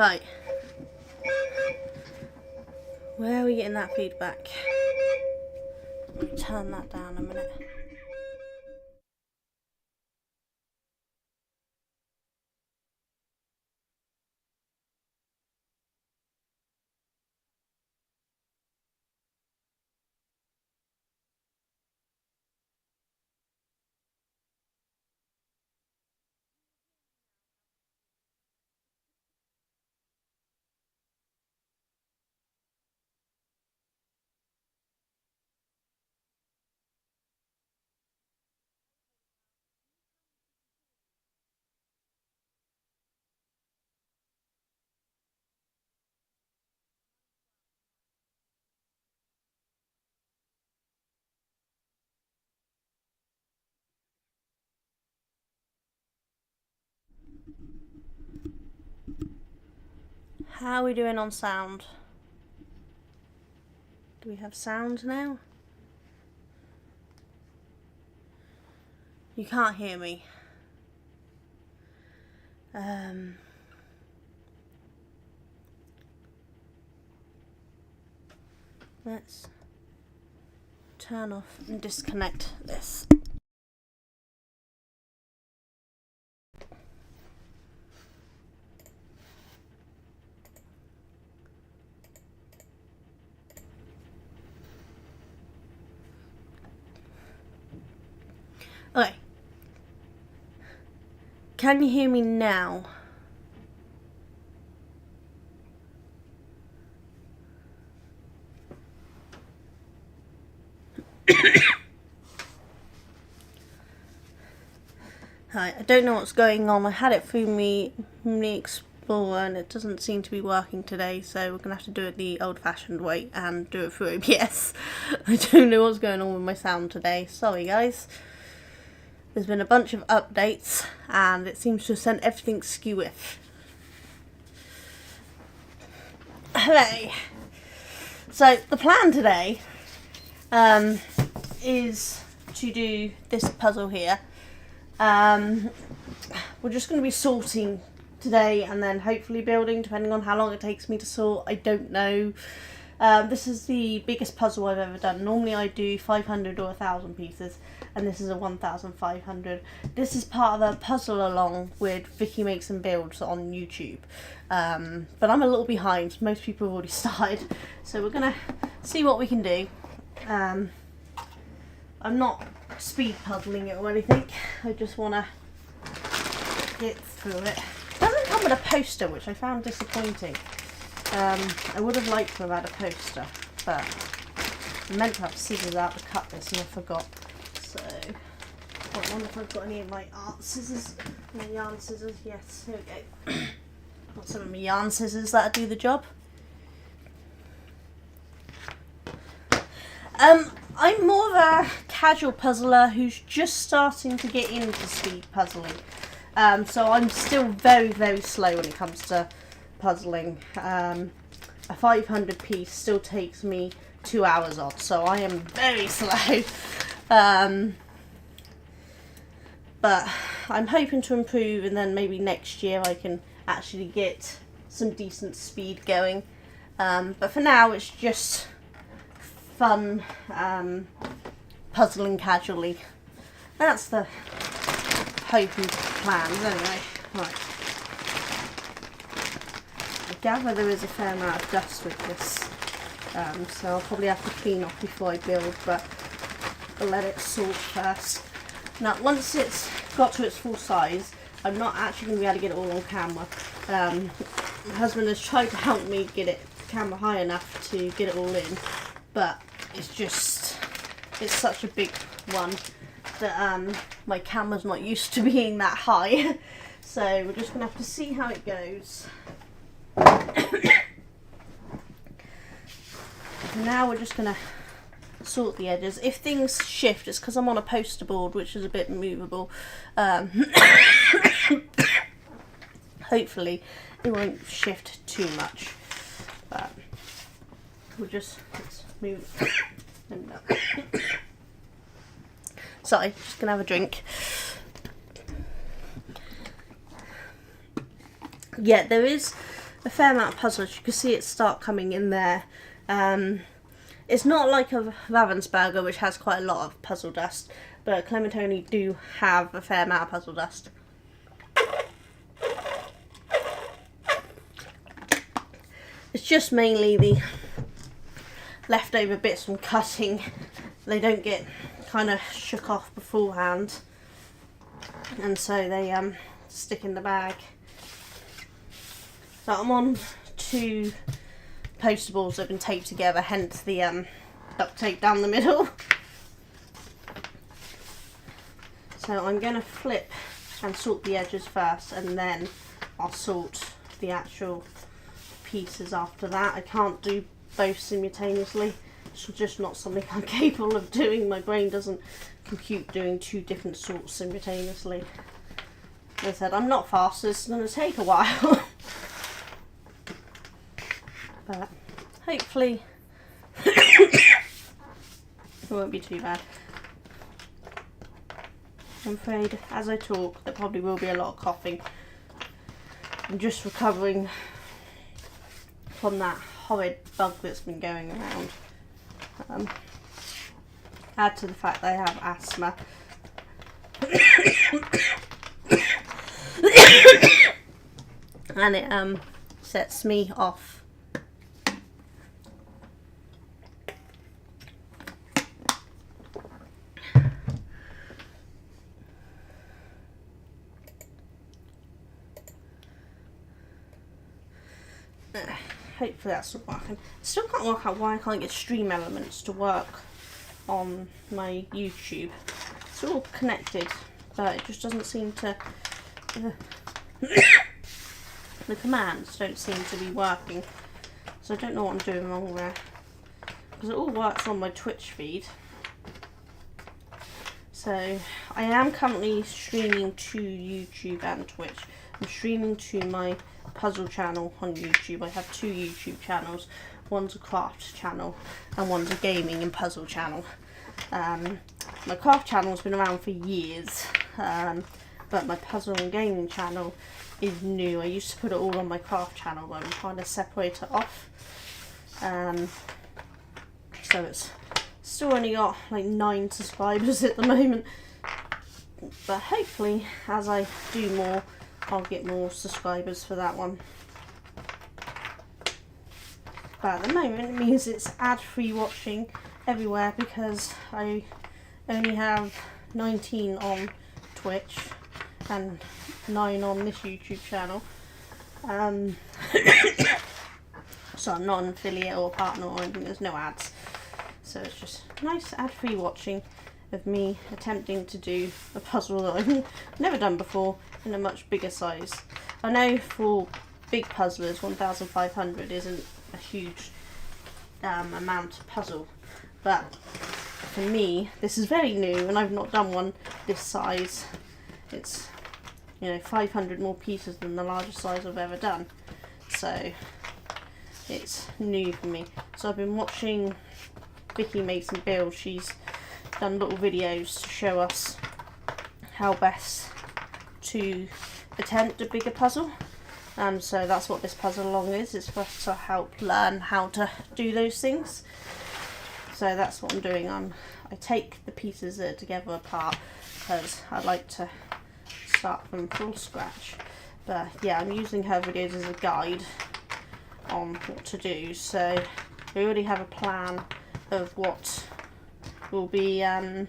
Right. Where are we getting that feedback? Let me turn that down a minute. How are we doing on sound? Do we have sound now? You can't hear me. Let's turn off and disconnect this. Okay. Can you hear me now? Hi, I don't know what's going on. I had it through me Explorer and it doesn't seem to be working today, so we're gonna have to do it the old-fashioned way and do it through OBS. I don't know what's going on with my sound today. Sorry, guys. There's been a bunch of updates and it seems to have sent everything skew. Hello. So the plan today is to do this puzzle here. We're just going to be sorting today and then hopefully building, depending on how long it takes me to sort. I don't know. This is the biggest puzzle I've ever done. Normally I do 500 or 1,000 pieces, and this is a 1,500. This is part of a puzzle along with Vicky Makes and Builds on YouTube. But I'm a little behind. Most people have already started, so we're going to see what we can do. I'm not speed puzzling it or anything. I just want to get through it. It doesn't come with a poster, which I found disappointing. I would have liked to have had a poster, but I meant to have scissors out to cut this and I forgot. So, I wonder if I've got any of my art scissors, my yarn scissors. Yes, here we go. Got some of my yarn scissors that'll do the job. I'm more of a casual puzzler who's just starting to get into speed puzzling. So I'm still very, very slow when it comes to puzzling. A 500 piece still takes me 2 hours odd, so I am very slow. But I'm hoping to improve, and then maybe next year I can actually get some decent speed going. But for now it's just fun puzzling casually. That's the hope and plans anyway. Right. I gather there is a fair amount of dust with this, so I'll probably have to clean off before I build, but I'll let it sort first. Now once it's got to its full size, I'm not actually going to be able to get it all on camera. My husband has tried to help me get it camera high enough to get it all in, but it's such a big one that my camera's not used to being that high. So we're just going to have to see how it goes. Now we're just going to sort the edges. If things shift, it's because I'm on a poster board, which is a bit movable. Hopefully it won't shift too much, but we'll just, let's move. Sorry, just gonna have a drink. Yeah, there is a fair amount of puzzles. You can see it start coming in there. It's not like a Ravensburger, which has quite a lot of puzzle dust, but Clementoni do have a fair amount of puzzle dust. It's just mainly the leftover bits from cutting. They don't get kind of shook off beforehand, and so they stick in the bag. So I'm on 2 poster boards that have been taped together, hence the duct tape down the middle. So I'm going to flip and sort the edges first, and then I'll sort the actual pieces after that. I can't do both simultaneously. It's just not something I'm capable of doing. My brain doesn't compute doing 2 different sorts simultaneously. As I said, I'm not fast, so it's going to take a while. But hopefully it won't be too bad. I'm afraid as I talk there probably will be a lot of coughing. I'm just recovering from that horrid bug that's been going around. Add to the fact that I have asthma. And it sets me off. Hopefully that's not working. Still can't work out why I can't get stream elements to work on my YouTube. It's all connected, but it just doesn't seem to... the commands don't seem to be working. So I don't know what I'm doing wrong there. Because it all works on my Twitch feed. So I am currently streaming to YouTube and Twitch. I'm streaming to my puzzle channel on YouTube. I have 2 YouTube channels. One's a craft channel and one's a gaming and puzzle channel. My craft channel's been around for years, but my puzzle and gaming channel is new. I used to put it all on my craft channel, but I'm trying to separate it off. So it's still only got like 9 subscribers at the moment, but hopefully as I do more I'll get more subscribers for that one. But at the moment it means it's ad-free watching everywhere because I only have 19 on Twitch and 9 on this YouTube channel. So I'm not an affiliate or partner or anything, there's no ads. So it's just nice ad-free watching of me attempting to do a puzzle that I've never done before in a much bigger size. I know for big puzzlers 1500 isn't a huge amount of puzzle, but for me this is very new and I've not done one this size. It's 500 more pieces than the largest size I've ever done, so it's new for me. So I've been watching Vicky Mason build. She's done little videos to show us how best to attempt a bigger puzzle. So that's what this puzzle along is. It's for us to help learn how to do those things. So that's what I'm doing. I take the pieces that are together apart because I like to start from full scratch. But yeah, I'm using her videos as a guide on what to do. So we already have a plan of what will be the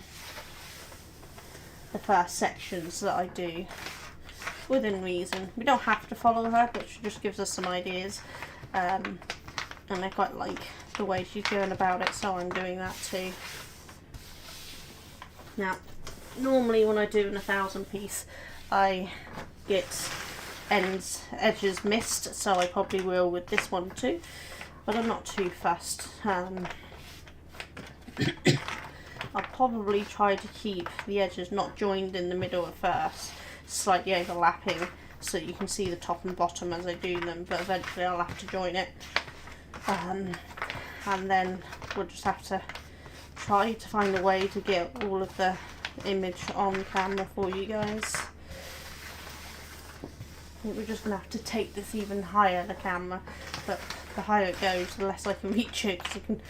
first sections that I do within reason. We don't have to follow her, but she just gives us some ideas, and I quite like the way she's going about it, so I'm doing that too. Now normally when I do an 1000 piece I get edges missed, so I probably will with this one too, but I'm not too fussed. I'll probably try to keep the edges not joined in the middle at first, slightly overlapping, so you can see the top and bottom as I do them, but eventually I'll have to join it. And then we'll just have to try to find a way to get all of the image on camera for you guys. think we're just going to have to take this even higher, the camera, but the higher it goes, the less I can reach it, because I can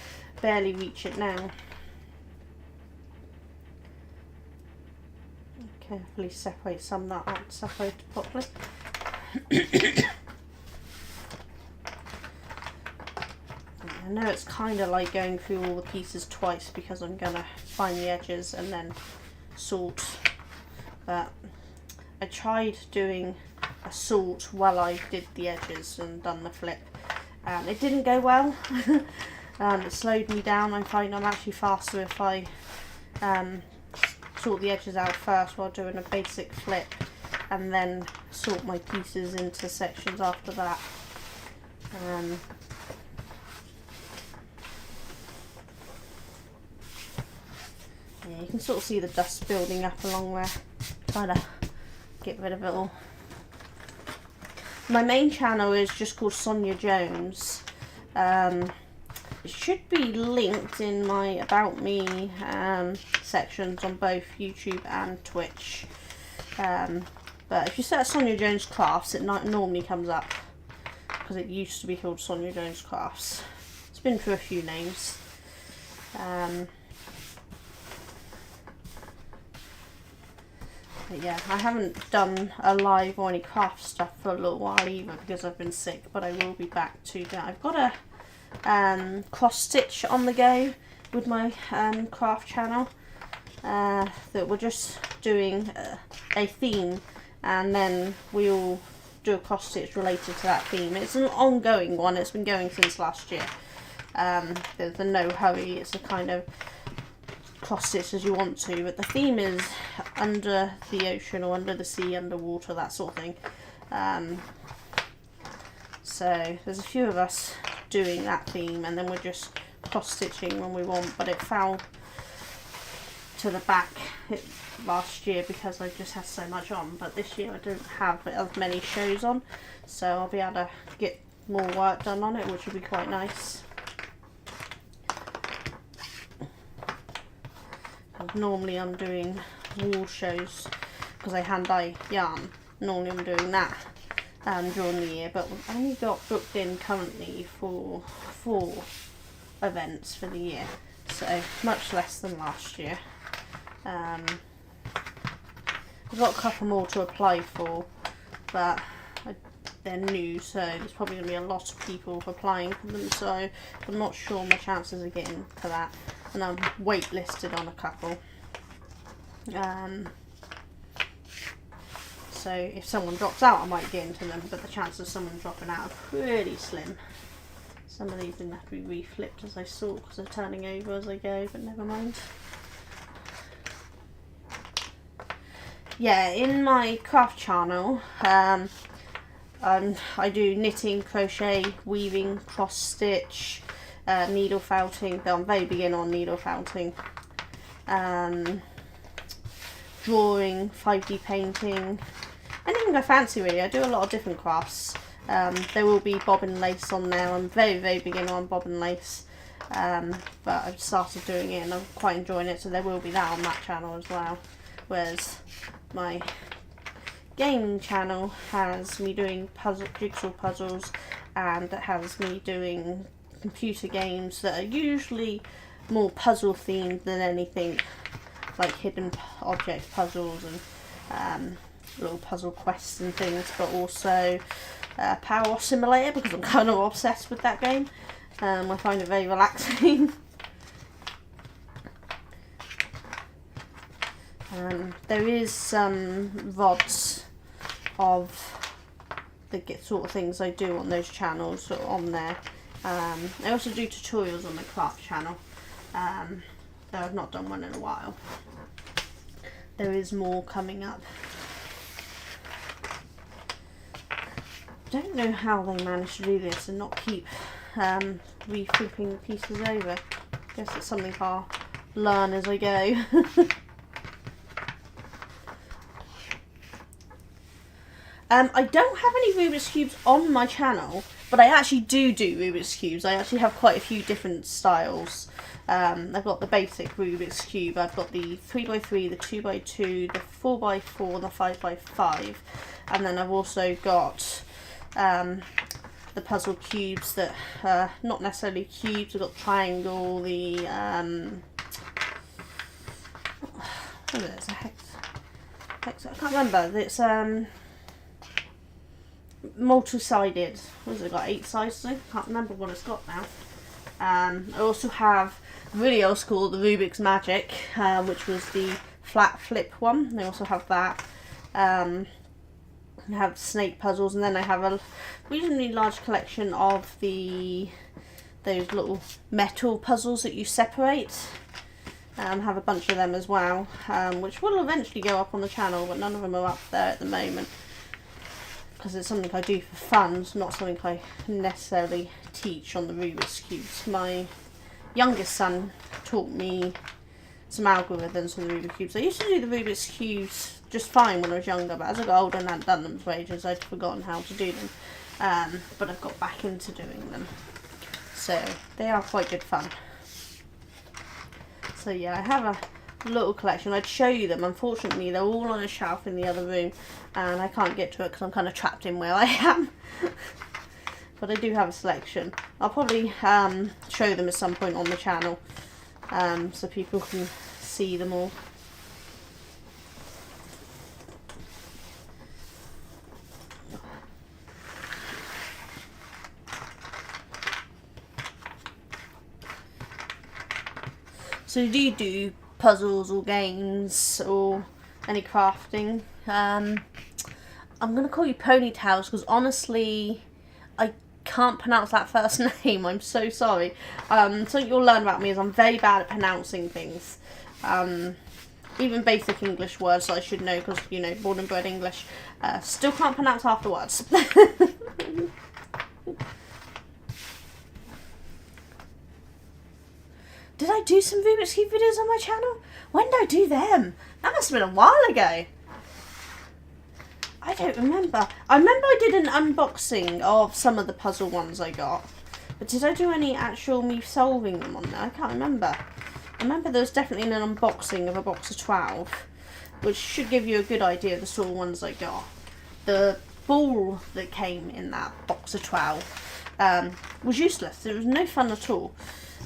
barely reach it now. Carefully separate some that aren't separated properly. I know it's kind of like going through all the pieces twice because I'm going to find the edges and then sort, but I tried doing a sort while I did the edges and done the flip, and it didn't go well. It slowed me down. I find I'm actually faster if I sort the edges out first while doing a basic flip, and then sort my pieces into sections after that. Yeah, you can sort of see the dust building up along there. Try to get rid of it all. My main channel is just called Sonia Jones. It should be linked in my About Me sections on both YouTube and Twitch. But if you search Sonia Jones Crafts, it normally comes up, because it used to be called Sonia Jones Crafts. It's been through a few names. But yeah, I haven't done a live or any craft stuff for a little while either, because I've been sick, but I will be back to that. I've got a cross stitch on the go with my craft channel, that we're just doing a theme, and then we'll do a cross stitch related to that theme. It's an ongoing one. It's been going since last year. There's a no hurry. It's a kind of cross stitch as you want to, but the theme is under the ocean or under the sea, underwater, that sort of thing. So there's a few of us doing that theme, and then we're just cross stitching when we want, but it fell to the back last year because I just had so much on, but this year I don't have as many shows on, so I'll be able to get more work done on it, which will be quite nice. Normally I'm doing wall shows because I hand dye yarn. Normally I'm doing that during the year, but we've only got booked in currently for 4 events for the year, so much less than last year. I've got a couple more to apply for, but they're new, so there's probably going to be a lot of people applying for them, so I'm not sure my chances of getting for that, and I'm waitlisted on a couple. So if someone drops out I might get into them, but the chances of someone dropping out are pretty slim. Some of these are going to have to be reflipped as I sort because they're turning over as I go, but never mind. Yeah, in my craft channel, I do knitting, crochet, weaving, cross stitch, needle felting. I'm very beginner on needle felting. Drawing, 5D painting, anything I fancy really. I do a lot of different crafts. There will be bobbin lace on there. I'm very, very beginner on bobbin lace, but I've started doing it and I'm quite enjoying it, so there will be that on that channel as well. Whereas my gaming channel has me doing jigsaw puzzles, and it has me doing computer games that are usually more puzzle themed than anything, like hidden object puzzles and little puzzle quests and things, but also Power Wash Simulator, because I'm kind of obsessed with that game. I find it very relaxing. There is some VODs of the sort of things I do on those channels sort of on there. I also do tutorials on the craft channel, though I've not done one in a while. There is more coming up. Don't know how they manage to do this and not keep reflipping pieces over. Guess it's something I'll learn as I go. I don't have any Rubik's Cubes on my channel, But I actually do Rubik's Cubes. I actually have quite a few different styles. I've got the basic Rubik's Cube, I've got the 3x3, the 2x2, the 4x4, and the 5x5. And then I've also got the puzzle cubes that are not necessarily cubes. I've got triangle, the what is it? Hex, I can't remember. It's multi-sided. What has it got? 8 sides, I can't remember what it's got now. I also have really old school, the Rubik's Magic, which was the flat flip one. I also have that. I have snake puzzles, and then I have a reasonably large collection of those little metal puzzles that you separate. I have a bunch of them as well, which will eventually go up on the channel, but none of them are up there at the moment because it's something I do for fun. It's not something I necessarily teach on the Rubik's Cubes. My youngest son taught me some algorithms on the Rubik's Cubes. I used to do the Rubik's Cubes just fine when I was younger, but as I got older and hadn't done them for ages, I'd forgotten how to do them. But I've got back into doing them. So they are quite good fun. So yeah, I have a little collection. I'd show you them. Unfortunately, they're all on a shelf in the other room, and I can't get to it because I'm kind of trapped in where I am. But I do have a selection. I'll probably show them at some point on the channel, so people can see them all. So do you do puzzles or games or any crafting? I'm going to call you Ponytails because honestly I can't pronounce that first name. I'm so sorry. Something you'll learn about me is I'm very bad at pronouncing things. Even basic English words I should know because, you know, born and bred English. Still can't pronounce half the words. Did I do some Rubik's Cube videos on my channel? When did I do them? That must have been a while ago. I don't remember. I remember I did an unboxing of some of the puzzle ones I got. But did I do any actual me solving them on there? I can't remember. I remember there was definitely an unboxing of a box of 12. Which should give you a good idea of the sort of ones I got. The ball that came in that box of 12 was useless. It was no fun at all.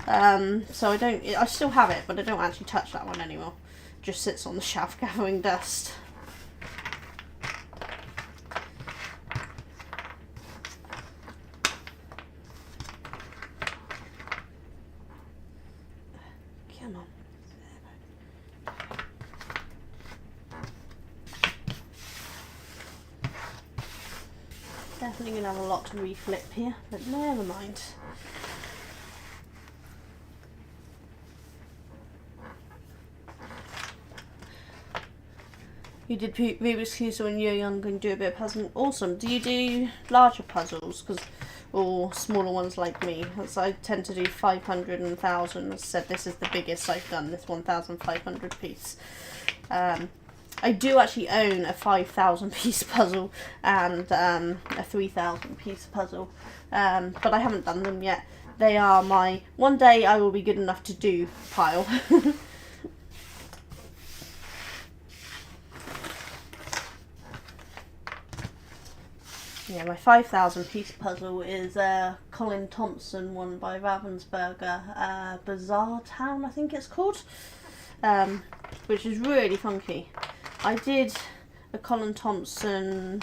So I still have it, but I don't actually touch that one anymore. It just sits on the shelf gathering dust. Come on. Definitely gonna have a lot to reflip here, but never mind. You did Rubik's Cubes when you were younger and do a bit of puzzling. Awesome. Do you do larger puzzles or smaller ones like me? As I tend to do 500 and 1,000. As I said, this is the biggest I've done, this 1,500 piece. I do actually own a 5,000 piece puzzle and a 3,000 piece puzzle, but I haven't done them yet. They are my one day I will be good enough to do pile. Yeah, my 5,000 piece puzzle is a Colin Thompson one by Ravensburger, Bizarre Town I think it's called, which is really funky. I did a Colin Thompson,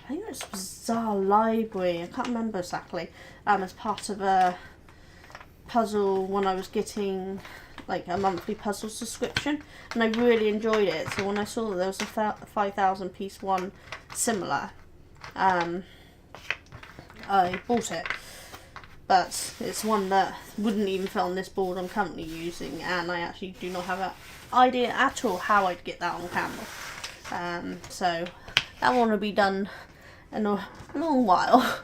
I think it was Bizarre Library, I can't remember exactly, as part of a puzzle when I was getting like a monthly puzzle subscription, and I really enjoyed it. So when I saw that there was a 5,000 piece one similar, I bought it, but it's one that wouldn't even fit on this board I'm currently using, and I actually do not have an idea at all how I'd get that on camera. So that one will be done in a long while,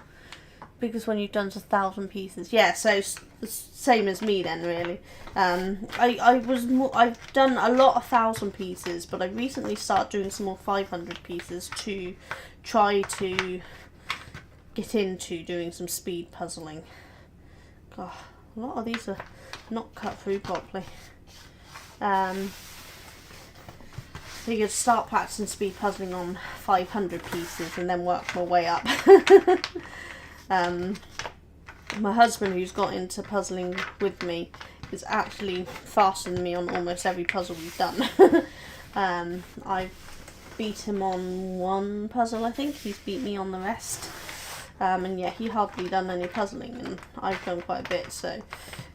because when you've done 1,000 pieces, yeah, so it's the same as me then really. I've done a lot of 1,000 pieces, but I recently started doing some more 500 pieces to try to get into doing some speed puzzling. God, a lot of these are not cut through properly. So you could start practicing speed puzzling on 500 pieces and then work my way up. My husband, who's got into puzzling with me, is actually faster than me on almost every puzzle we've done. I've beat him on one puzzle, I think. He's beat me on the rest. And yeah, he hardly done any puzzling, and I've done quite a bit, so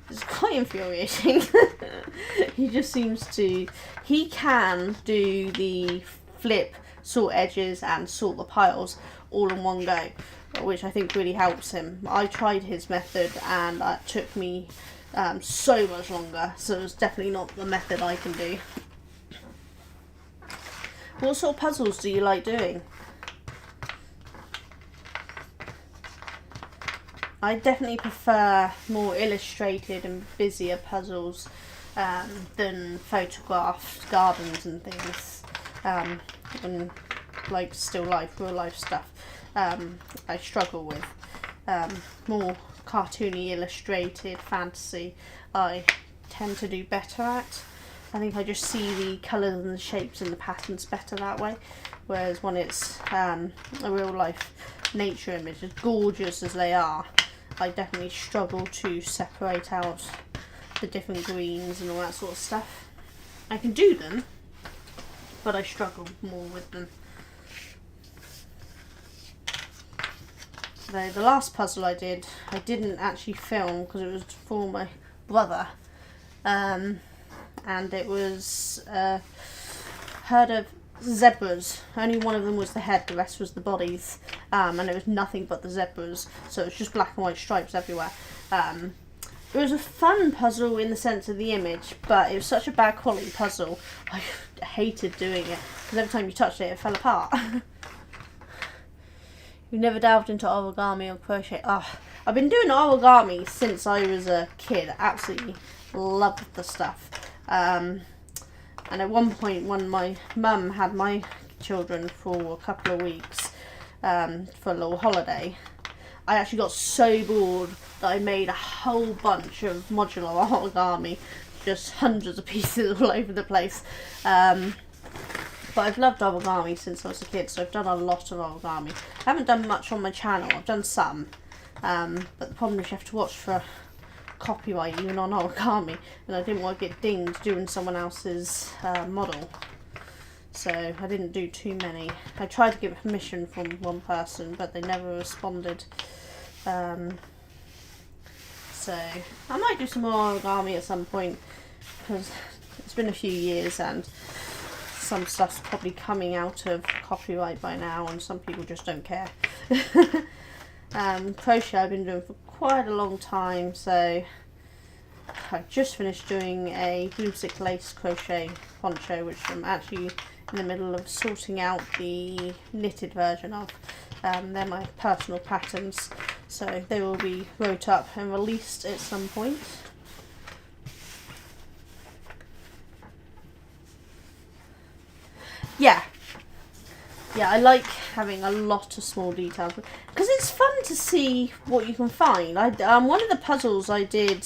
it's quite infuriating. He just seems to... He can do the flip, sort edges, and sort the piles all in one go, which I think really helps him. I tried his method, and it took me so much longer, so it's definitely not the method I can do. What sort of puzzles do you like doing? I definitely prefer more illustrated and busier puzzles than photographed gardens and things, and like still life, real life stuff. I struggle with more cartoony, illustrated fantasy. I tend to do better at. I think I just see the colours and the shapes and the patterns better that way, whereas when it's a real life nature image, as gorgeous as they are, I definitely struggle to separate out the different greens and all that sort of stuff. I can do them, but I struggle more with them. So the last puzzle I didn't actually film because it was for my brother, and it was herd of zebras. Only one of them was the head, the rest was the bodies, and it was nothing but the zebras, so it was just black and white stripes everywhere. It was a fun puzzle in the sense of the image, but it was such a bad quality puzzle, I hated doing it, because every time you touched it, it fell apart. You've never delved into origami or crochet? Oh, I've been doing origami since I was a kid. Absolutely loved the stuff. And at one point, when my mum had my children for a couple of weeks for a little holiday, I actually got so bored that I made a whole bunch of modular origami, just hundreds of pieces all over the place. But I've loved origami since I was a kid, so I've done a lot of origami. I haven't done much on my channel, I've done some, but the problem is you have to watch for copyright even on origami, and I didn't want to get dinged doing someone else's model, so I didn't do too many. I tried to get permission from one person, but they never responded, so I might do some more origami at some point, because it's been a few years and some stuff's probably coming out of copyright by now, and some people just don't care. Crochet I've been doing for quite a long time, so I've just finished doing a broomstick lace crochet poncho, which I'm actually in the middle of sorting out the knitted version of. They're my personal patterns, so they will be wrote up and released at some point. Yeah, I like having a lot of small details because it's fun to see what you can find. One of the puzzles I did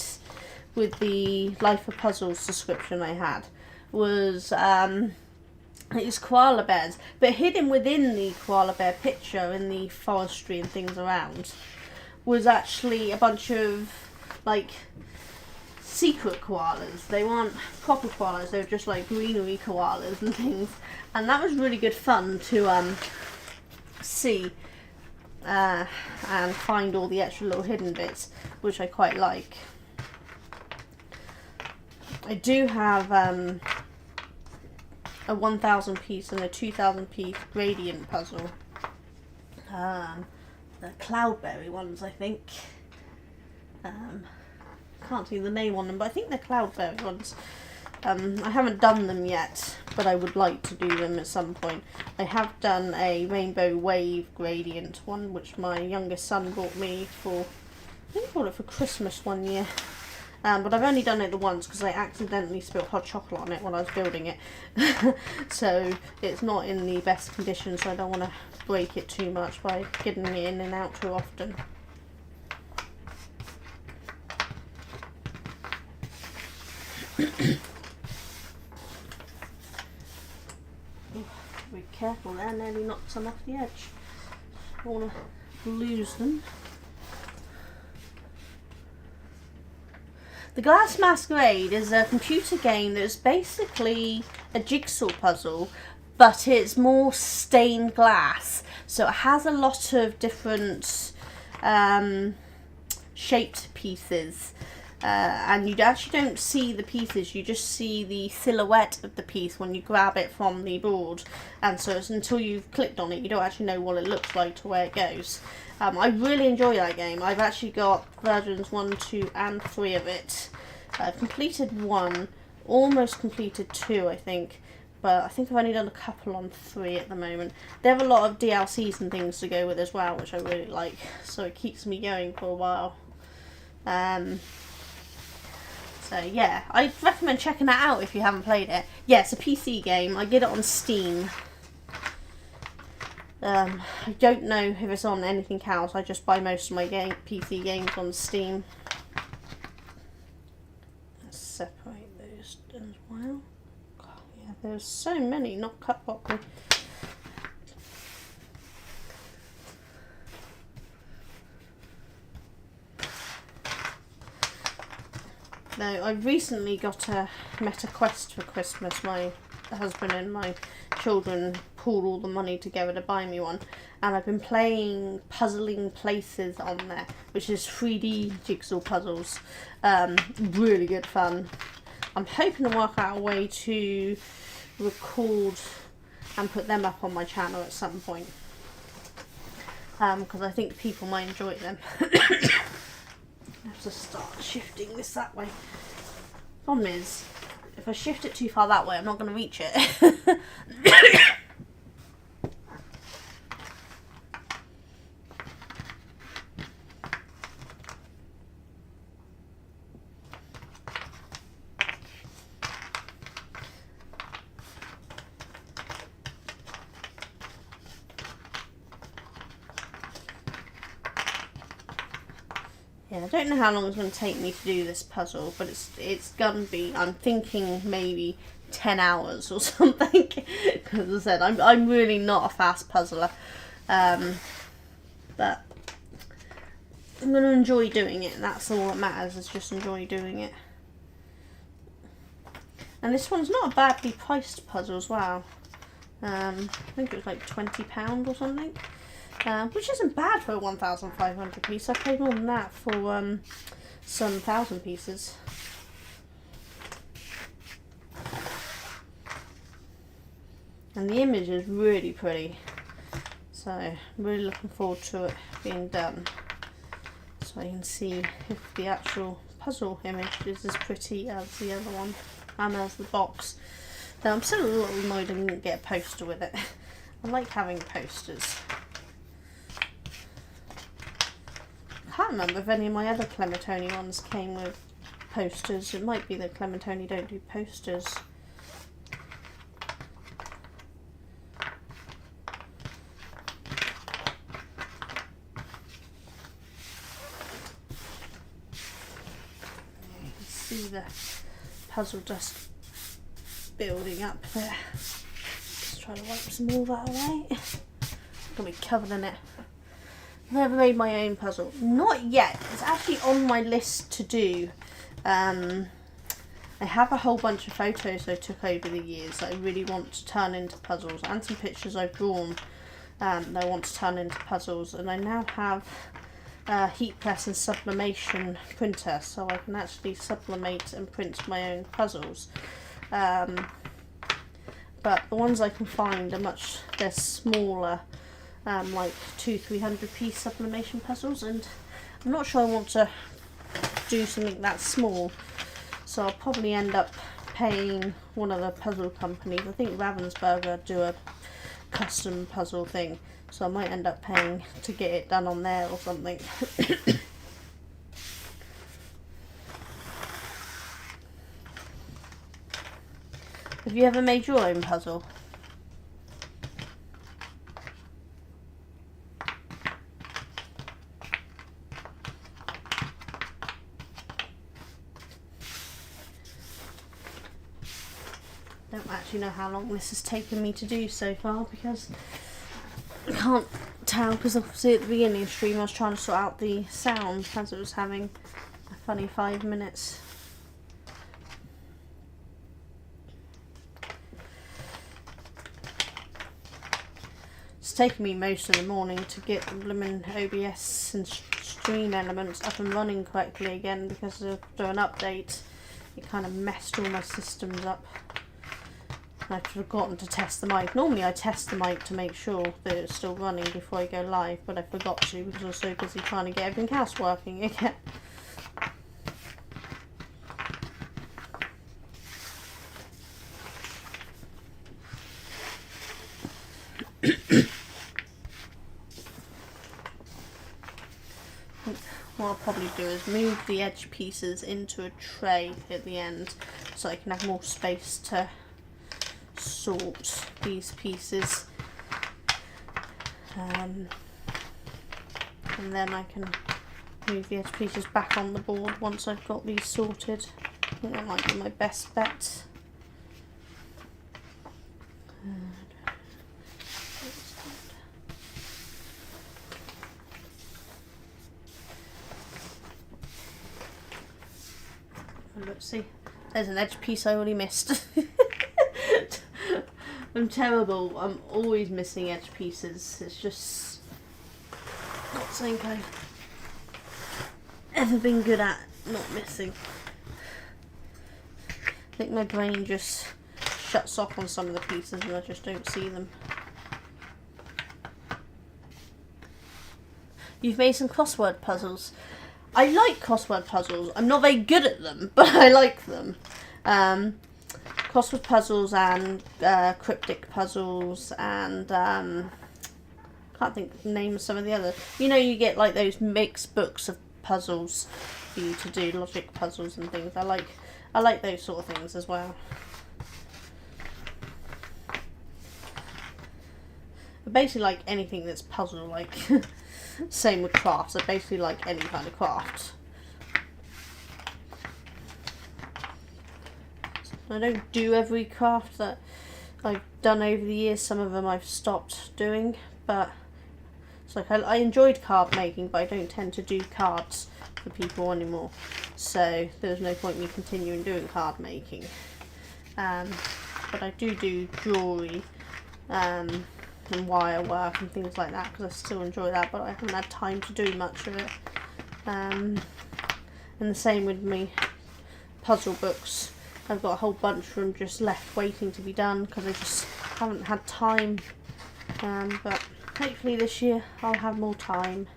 with the Life of Puzzles subscription I had was it's koala bears, but hidden within the koala bear picture in the forestry and things around was actually a bunch of like secret koalas. They weren't proper koalas, they were just like greenery koalas and things, and that was really good fun to see and find all the extra little hidden bits, which I quite like. I do have a 1,000 piece and a 2,000 piece gradient puzzle, the cloudberry ones I think. Can't see the name on them, but I think they're cloudberry ones. I haven't done them yet, but I would like to do them at some point. I have done a rainbow wave gradient one, which my youngest son bought me for, I think he bought it for Christmas one year. but I've only done it the once because I accidentally spilled hot chocolate on it when I was building it. So it's not in the best condition, so I don't want to break it too much by getting it in and out too often. Be careful there, nearly knocked some off the edge. I don't want to lose them. The Glass Masquerade is a computer game that's basically a jigsaw puzzle, but it's more stained glass. So it has a lot of different shaped pieces. And you actually don't see the pieces, you just see the silhouette of the piece when you grab it from the board. And so it's until you've clicked on it, you don't actually know what it looks like to where it goes. I really enjoy that game. I've actually got versions 1, 2 and 3 of it. I've completed 1, almost completed 2 I think. But I think I've only done a couple on 3 at the moment. They have a lot of DLCs and things to go with as well, which I really like. So it keeps me going for a while. So yeah, I'd recommend checking that out if you haven't played it. Yeah, it's a PC game. I get it on Steam. I don't know if it's on anything else. I just buy most of my PC games on Steam. Let's separate those as well. God, yeah, there's so many not cut properly. Now, I recently got a Meta Quest for Christmas. My husband and my children pulled all the money together to buy me one. And I've been playing Puzzling Places on there, which is 3D jigsaw puzzles. Really good fun. I'm hoping to work out a way to record and put them up on my channel at some point. Because I think people might enjoy them. I have to start shifting this that way. Problem is, if I shift it too far that way, I'm not going to reach it. Yeah, I don't know how long it's going to take me to do this puzzle, but it's going to be, I'm thinking maybe 10 hours or something. Because as I said, I'm really not a fast puzzler. But I'm going to enjoy doing it, and that's all that matters, is just enjoy doing it. And this one's not a badly priced puzzle as well. I think it was like £20 or something. Which isn't bad for a 1,500 piece. I paid more than that for some 1,000 pieces. And the image is really pretty. So I'm really looking forward to it being done. So I can see if the actual puzzle image is as pretty as the other one. And as the box. Though I'm still a little annoyed I didn't get a poster with it. I like having posters. I can't remember if any of my other Clementoni ones came with posters. It might be that Clementoni don't do posters. You can see the puzzle dust building up there. Just try to wipe some more of that away. I'm going to be covered in it. Never made my own puzzle. Not yet. It's actually on my list to do. I have a whole bunch of photos I took over the years that I really want to turn into puzzles, and some pictures I've drawn that I want to turn into puzzles. And I now have a heat press and sublimation printer, so I can actually sublimate and print my own puzzles. But the ones I can find are they're smaller. Like 200-300 piece sublimation puzzles, and I'm not sure I want to do something that small, so I'll probably end up paying one of the puzzle companies. I think Ravensburger do a custom puzzle thing, so I might end up paying to get it done on there or something. Have you ever made your own puzzle? I don't actually know how long this has taken me to do so far because I can't tell, because obviously at the beginning of the stream I was trying to sort out the sound as it was having a funny 5 minutes. It's taken me most of the morning to get the blooming OBS and stream elements up and running correctly again, because after an update it kind of messed all my systems up. I'd forgotten to test the mic. Normally I test the mic to make sure that it's still running before I go live, but I forgot to because I was so busy trying to get everything else working again. What I'll probably do is move the edge pieces into a tray at the end so I can have more space to sort these pieces, and then I can move the edge pieces back on the board once I've got these sorted. I think that might be my best bet. Let's see, there's an edge piece I already missed. I'm terrible. I'm always missing edge pieces. It's just not something I've ever been good at, not missing. I think my brain just shuts off on some of the pieces and I just don't see them. You've made some crossword puzzles. I like crossword puzzles. I'm not very good at them, but I like them. Crossword puzzles and cryptic puzzles and can't think of the name of some of the other. You know, you get like those mixed books of puzzles for you to do, logic puzzles and things. I like those sort of things as well. I basically like anything that's puzzle like. Same with crafts. I basically like any kind of craft. I don't do every craft that I've done over the years. Some of them I've stopped doing, but it's like I enjoyed card making, but I don't tend to do cards for people anymore. So there's no point in me continuing doing card making. But I do jewellery and wire work and things like that because I still enjoy that, but I haven't had time to do much of it. And the same with me puzzle books. I've got a whole bunch of them just left waiting to be done because I just haven't had time. But hopefully this year I'll have more time.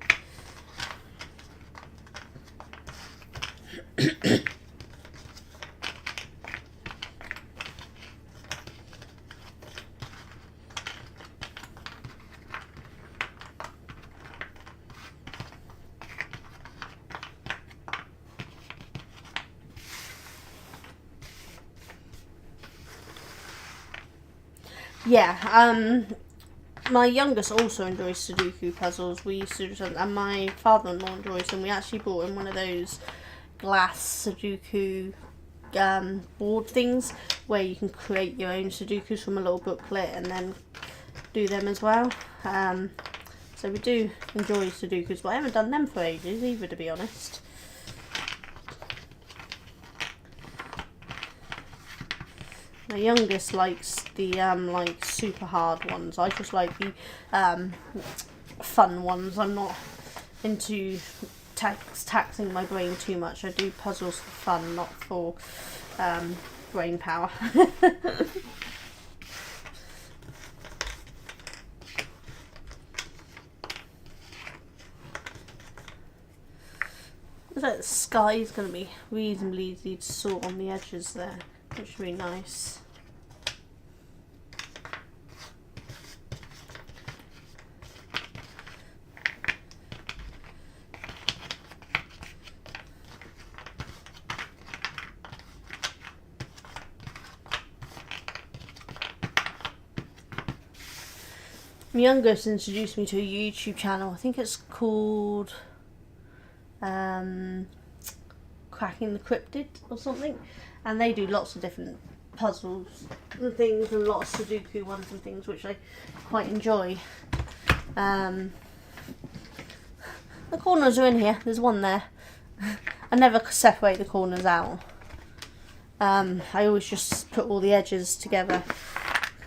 Yeah, my youngest also enjoys Sudoku puzzles. We used to do them, and my father-in-law enjoys them. We actually bought him one of those glass Sudoku board things where you can create your own Sudokus from a little booklet and then do them as well. So we do enjoy Sudokus, but I haven't done them for ages either, to be honest. My youngest likes the like super hard ones. I just like the fun ones. I'm not into taxing my brain too much. I do puzzles for fun, not for brain power. Looks like the sky is going to be reasonably easy to sort on the edges there, which should be nice. My youngest introduced me to a YouTube channel. I think it's called Cracking the Cryptid or something. And they do lots of different puzzles and things, and a lot of Sudoku ones and things, which I quite enjoy. The corners are in here. There's one there. I never separate the corners out. I always just put all the edges together.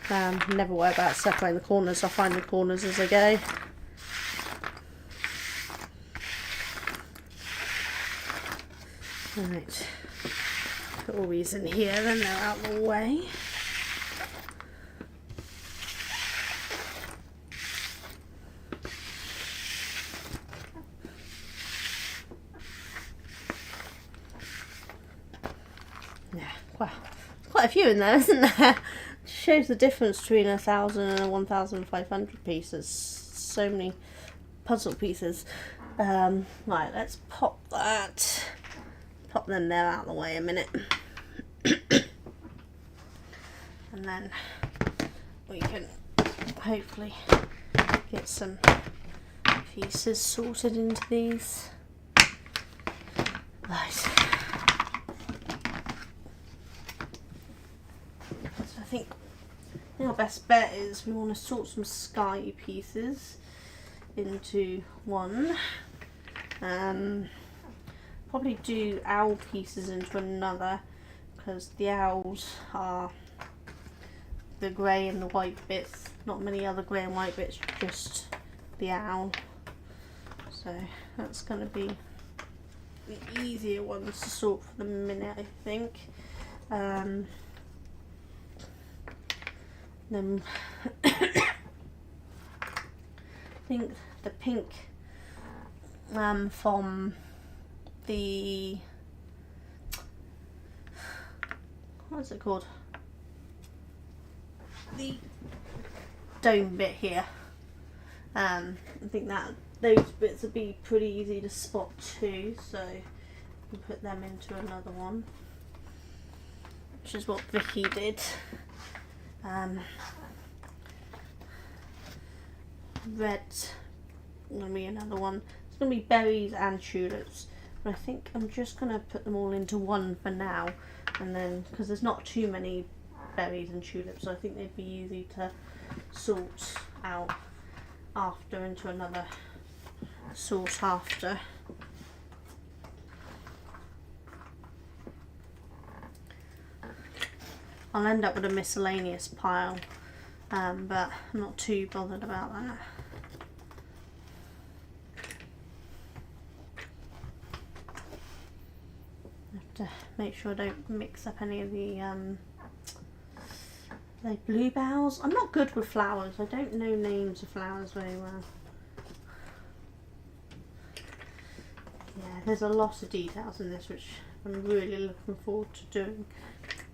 Never worry about separating the corners. I'll find the corners as I go. Right, put all these in here, then they're out of the way. Yeah, wow, quite a few in there, isn't there? Shows the difference between 1,000 and 1,500 pieces. So many puzzle pieces. Right, let's pop that. Pop them there out of the way a minute. And then we can hopefully get some pieces sorted into these. Right. So I think our best bet is we want to sort some sky pieces into one. Probably do owl pieces into another, because the owls are the grey and the white bits. Not many other grey and white bits, just the owl. So that's going to be the easier ones to sort for the minute, I think. Then I think the pink from the, what's it called? The dome bit here. I think that those bits would be pretty easy to spot too, so you put them into another one, which is what Vicky did. Red going to be another one. It's going to be berries and tulips, but I think I'm just going to put them all into one for now, and then because there's not too many berries and tulips, so I think they'd be easy to sort out after into another sort after. I'll end up with a miscellaneous pile, but I'm not too bothered about that. I have to make sure I don't mix up any of the bluebells. I'm not good with flowers. I don't know names of flowers very well. Yeah, there's a lot of details in this which I'm really looking forward to doing.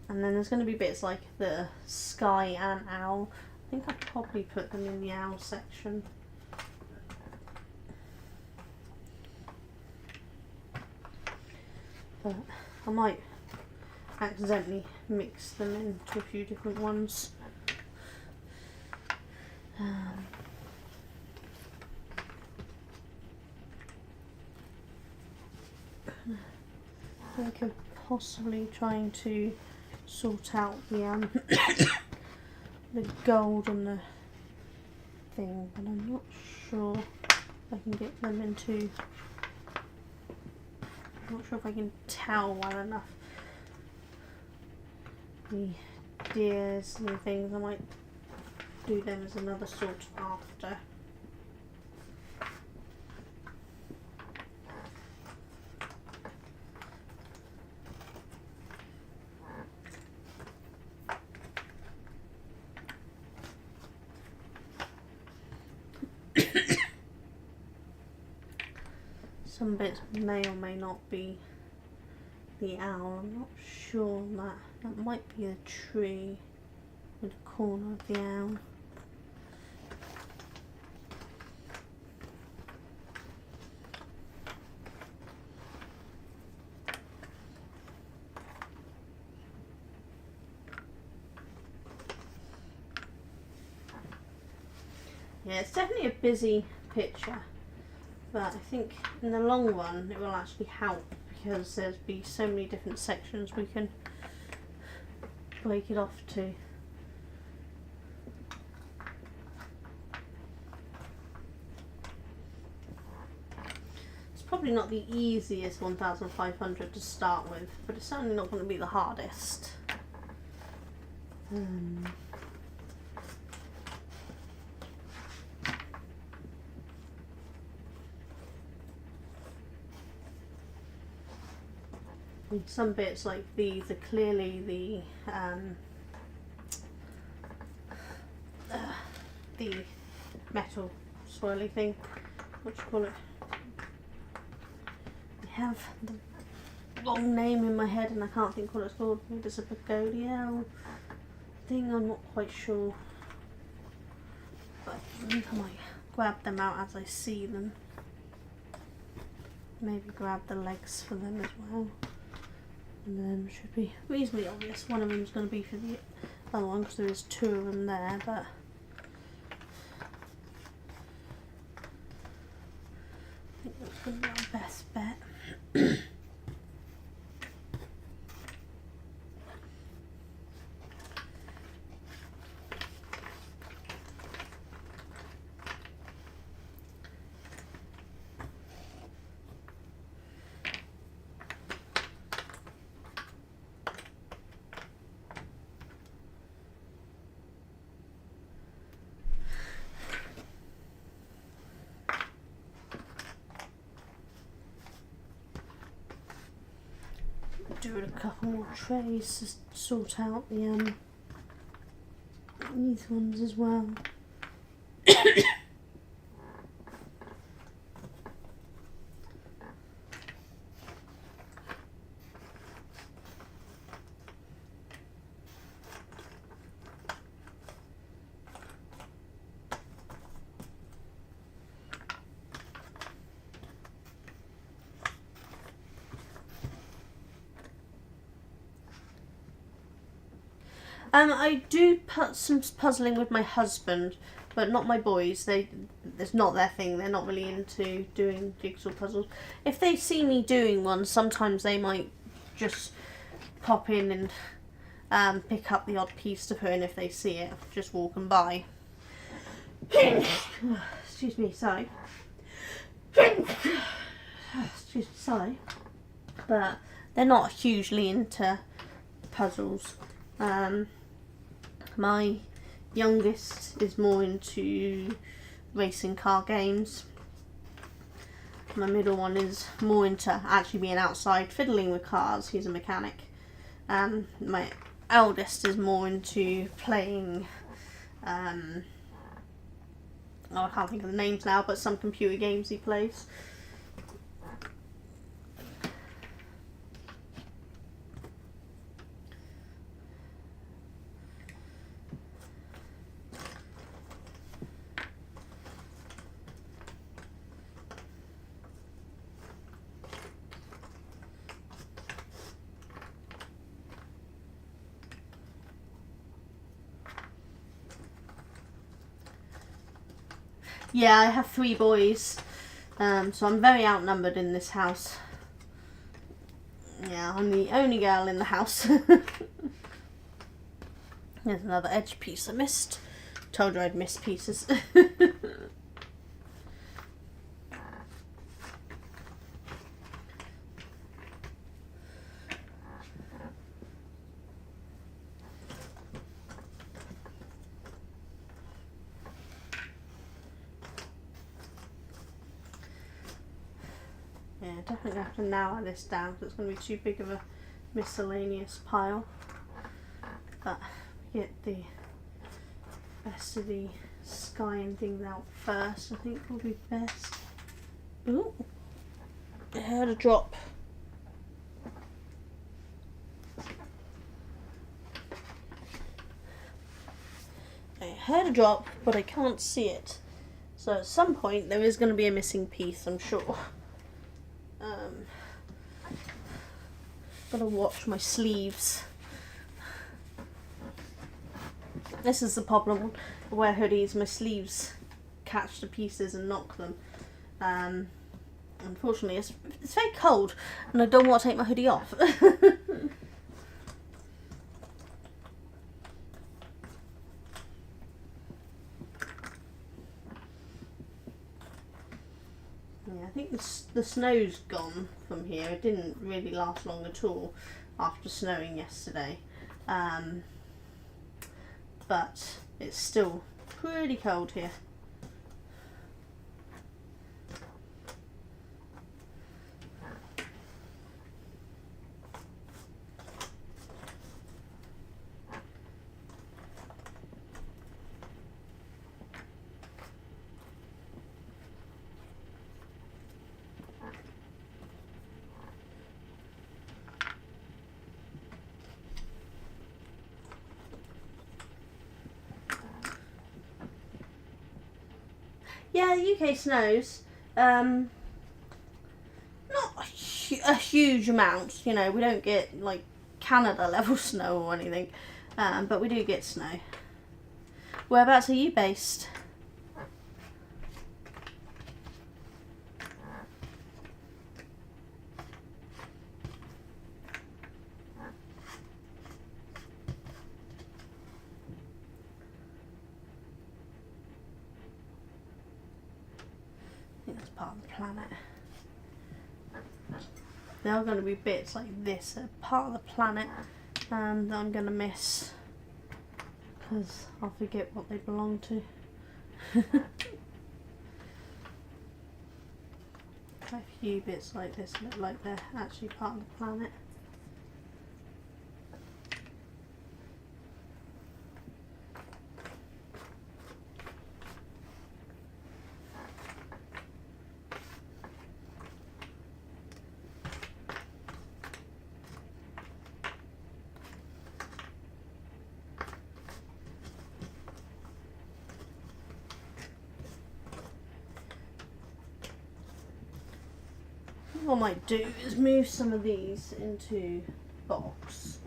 And then there's going to be bits like the sky and owl. I think I'd probably put them in the owl section. But I might accidentally mix them into a few different ones. I could possibly trying to sort out the the gold on the thing, but I'm not sure if I can get them into. I'm not sure if I can tell well enough the deers and things. I might do them as another sort after. Some bits may or may not be the owl. I'm not sure on that. That might be a tree with a corner of the owl. Yeah, it's definitely a busy picture, but I think in the long run it will actually help because there's be so many different sections we can break it off to. It's probably not the easiest 1500 to start with, but it's certainly not going to be the hardest. Some bits like these are clearly the metal swirly thing. What do you call it? I have the wrong name in my head and I can't think what it's called. Maybe it's a pagoda thing, I'm not quite sure. But I think I might grab them out as I see them. Maybe grab the legs for them as well. And then should be reasonably obvious. One of them is going to be for the other one because there is two of them there, but I think that's going to be our best bet. Do a couple more trays to sort out the these ones as well. I do put some puzzling with my husband, but not my boys. It's not their thing. They're not really into doing jigsaw puzzles. If they see me doing one, sometimes they might just pop in and pick up the odd piece to put in if they see it, just walking by. Excuse me, sorry. Excuse me, sorry. But they're not hugely into puzzles. My youngest is more into racing car games. My middle one is more into actually being outside fiddling with cars. He's a mechanic. My eldest is more into playing, I can't think of the names now, but some computer games he plays. Yeah, I have 3 boys, so I'm very outnumbered in this house. Yeah, I'm the only girl in the house. There's another edge piece I missed. Told you I'd miss pieces. Yeah, definitely have to narrow this down because it's going to be too big of a miscellaneous pile. But get the rest of the sky and things out first, I think will be best. Ooh, I heard a drop. I heard a drop, but I can't see it. So at some point there is going to be a missing piece, I'm sure. Gotta watch my sleeves. This is the problem. I wear hoodies, my sleeves catch the pieces and knock them. Unfortunately, it's very cold and I don't want to take my hoodie off. I think the snow's gone from here. It didn't really last long at all after snowing yesterday. But it's still pretty cold here. Yeah, the UK snows. Not a huge amount, you know, we don't get like Canada level snow or anything, but we do get snow. Whereabouts are you based? I think that's part of the planet. There are going to be bits like this that are part of the planet that I'm going to miss because I'll forget what they belong to. A few bits like this look like they're actually part of the planet. What I might do is move some of these into box.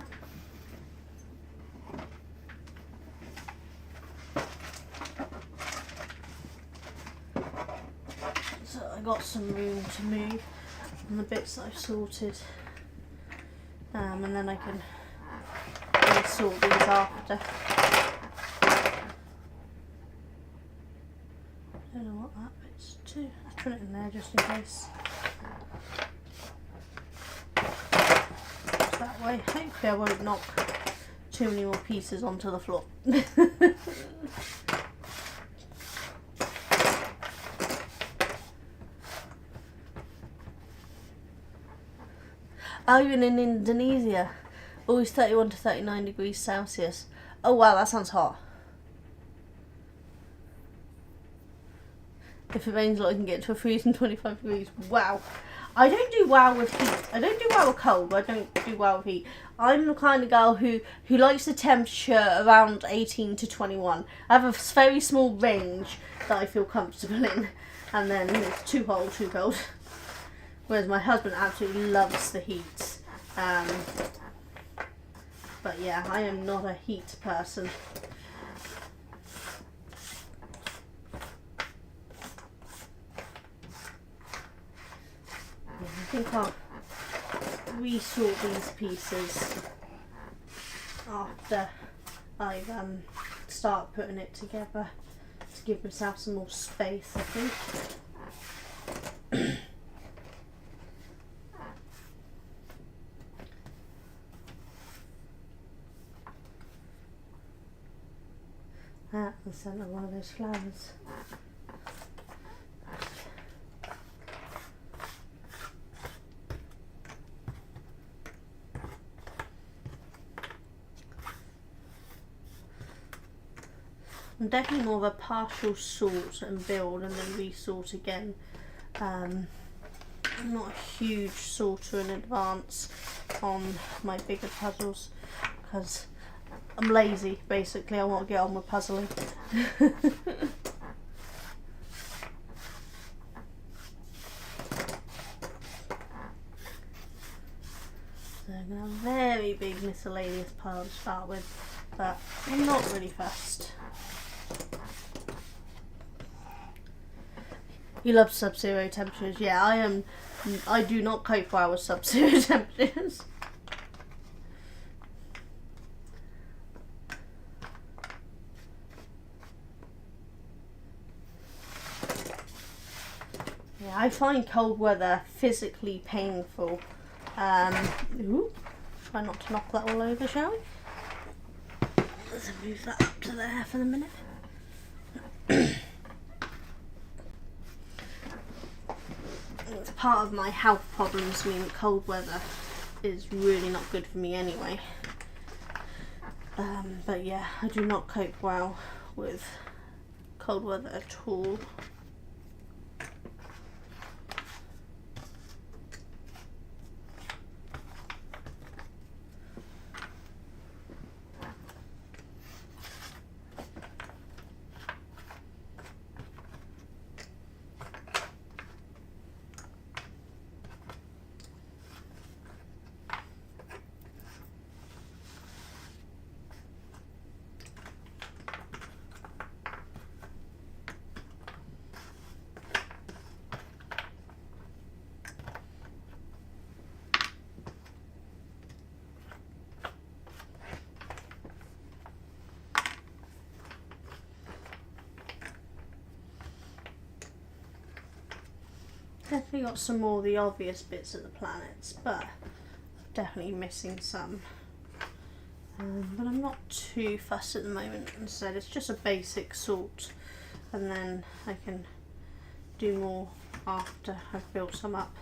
So I got some room to move and the bits that I've sorted, and then I can sort these after. I don't know what that bit's to. I'll put it in there just in case. That way, hopefully I won't knock too many more pieces onto the floor. Oh, even in Indonesia, always 31 to 39 degrees Celsius. Oh wow, that sounds hot. If it rains a lot, I can get to a freezing 25 degrees. Wow. I don't do well with heat. I don't do well with cold, but I don't do well with heat. I'm the kind of girl who likes the temperature around 18 to 21. I have a very small range that I feel comfortable in. And then it's too hot or too cold. Whereas my husband absolutely loves the heat. But yeah, I am not a heat person. I think I'll resort these pieces after I start putting it together to give myself some more space, I think. That's the centre of one of those flowers. I'm definitely more of a partial sort and build and then resort again. I'm not a huge sorter in advance on my bigger puzzles because I'm lazy, basically. I want to get on with puzzling. So I'm going to have a very big miscellaneous pile to start with, but I'm not really fussed. You love sub-zero temperatures. Yeah, I do not cope well with sub-zero temperatures. Yeah, I find cold weather physically painful. Ooh, try not to knock that all over, shall we? Let's move that up to there for the minute. Part of my health problems mean that cold weather is really not good for me anyway. But yeah, I do not cope well with cold weather at all. Definitely got some more of the obvious bits of the planets, but definitely missing some. But I'm not too fussed at the moment. Instead, it's just a basic sort, and then I can do more after I've built some up.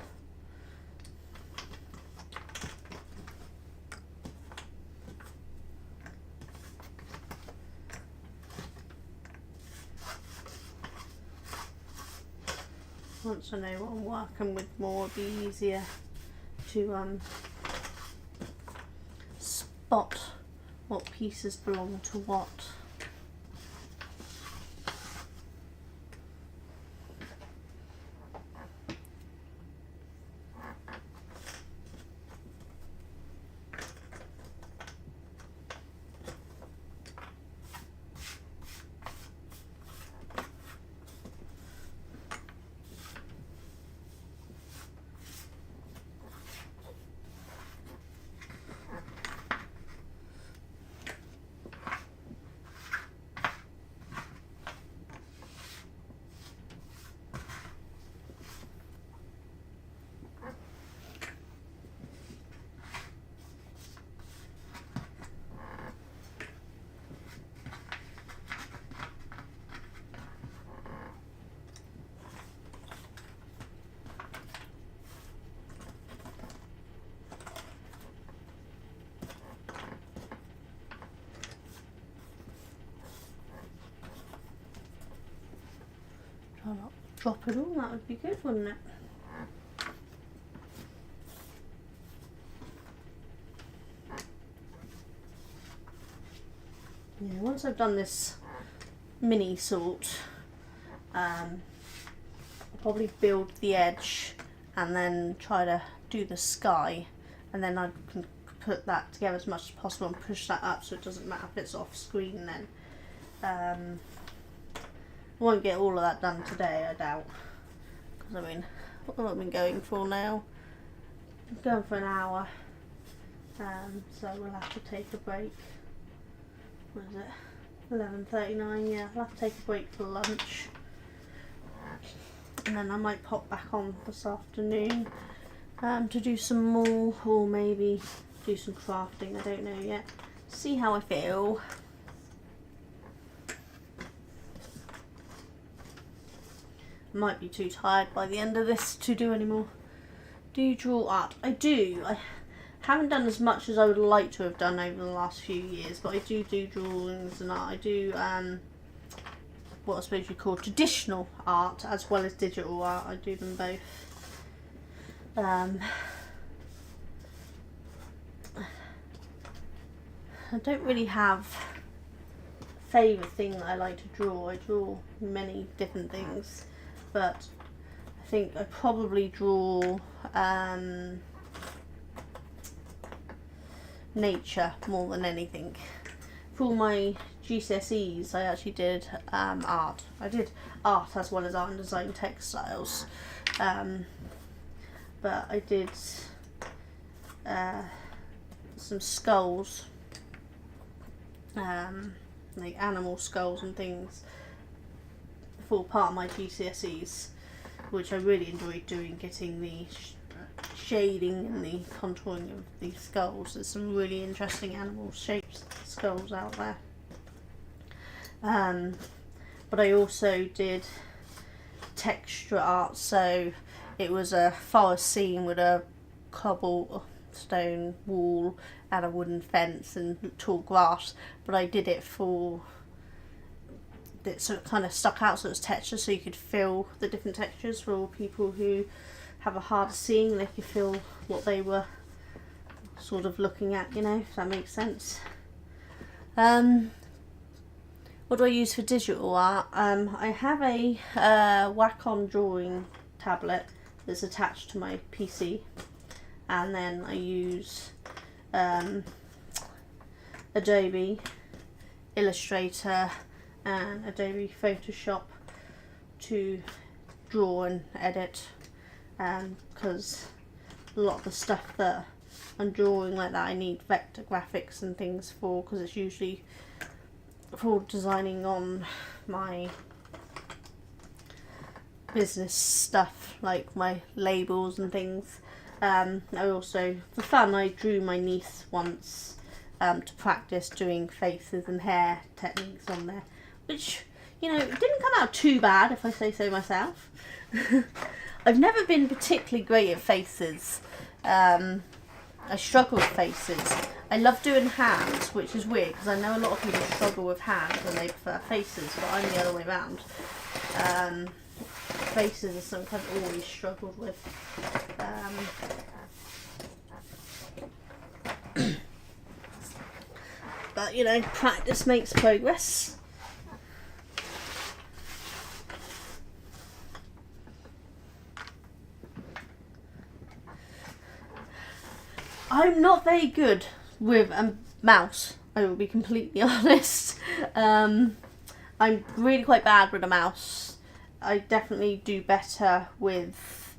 Once I know what I'm working with more, it'll be easier to spot what pieces belong to what. Try not to drop it all, that would be good, wouldn't it? Yeah, once I've done this mini sort, I'll probably build the edge and then try to do the sky, and then I can put that together as much as possible and push that up so it doesn't matter if it's off screen then. I won't get all of that done today, I doubt, because I mean, what have I been going for now? I'm going for an hour, so we'll have to take a break. What is it? 11:39. Yeah, I'll have to take a break for lunch, and then I might pop back on this afternoon to do some more, or maybe do some crafting. I don't know yet. See how I feel. I might be too tired by the end of this to do any more. Do you draw art? I do. I haven't done as much as I would like to have done over the last few years, but I do drawings and art. I do what I suppose you call traditional art as well as digital art. I do them both. I don't really have a favourite thing that I like to draw. I draw many different things, but I think I probably draw nature more than anything. For all my GCSEs I actually did art. I did art as well as art and design textiles, but I did some skulls, like animal skulls and things, for part of my GCSEs, which I really enjoyed doing, getting the shading and the contouring of these skulls. There's some really interesting animal shaped skulls out there. But I also did texture art, so it was a forest scene with a cobblestone wall and a wooden fence and tall grass, but I did it for that, so it kind of stuck out, so it was texture, so you could feel the different textures for people who have a harder seeing. They could feel what they were sort of looking at, you know, if that makes sense. What do I use for digital art? I have a Wacom drawing tablet that's attached to my PC, and then I use Adobe Illustrator and Adobe Photoshop to draw and edit, because a lot of the stuff that I'm drawing like that I need vector graphics and things for, because it's usually for designing on my business stuff, like my labels and things. I also, for fun, I drew my niece once to practice doing faces and hair techniques on there, which, you know, it didn't come out too bad, if I say so myself. I've never been particularly great at faces. I struggle with faces. I love doing hands, which is weird because I know a lot of people struggle with hands and they prefer faces, but I'm the other way around. Faces are something I've always struggled with. But, you know, practice makes progress. I'm not very good with a mouse, I will be completely honest. I'm really quite bad with a mouse. I definitely do better with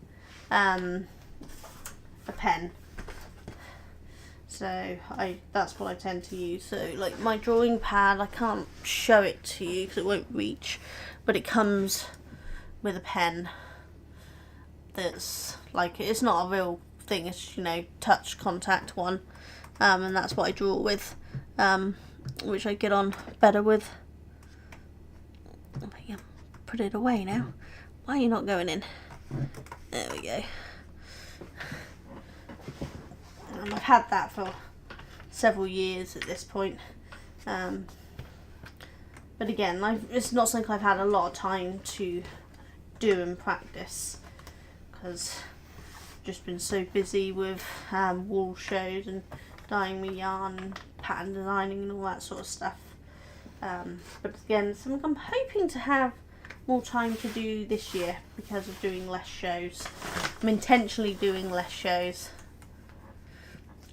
a pen. So that's what I tend to use. So like my drawing pad, I can't show it to you because it won't reach, but it comes with a pen that's like, it's not a real thing, it's, you know, touch contact one, and that's what I draw with, which I get on better with. Put it away now. Why are you not going in? There we go. And I've had that for several years at this point, but again, it's not something I've had a lot of time to do and practice, because just been so busy with wall shows and dyeing my yarn and pattern designing and all that sort of stuff. But again, something I'm hoping to have more time to do this year because of doing less shows. I'm intentionally doing less shows.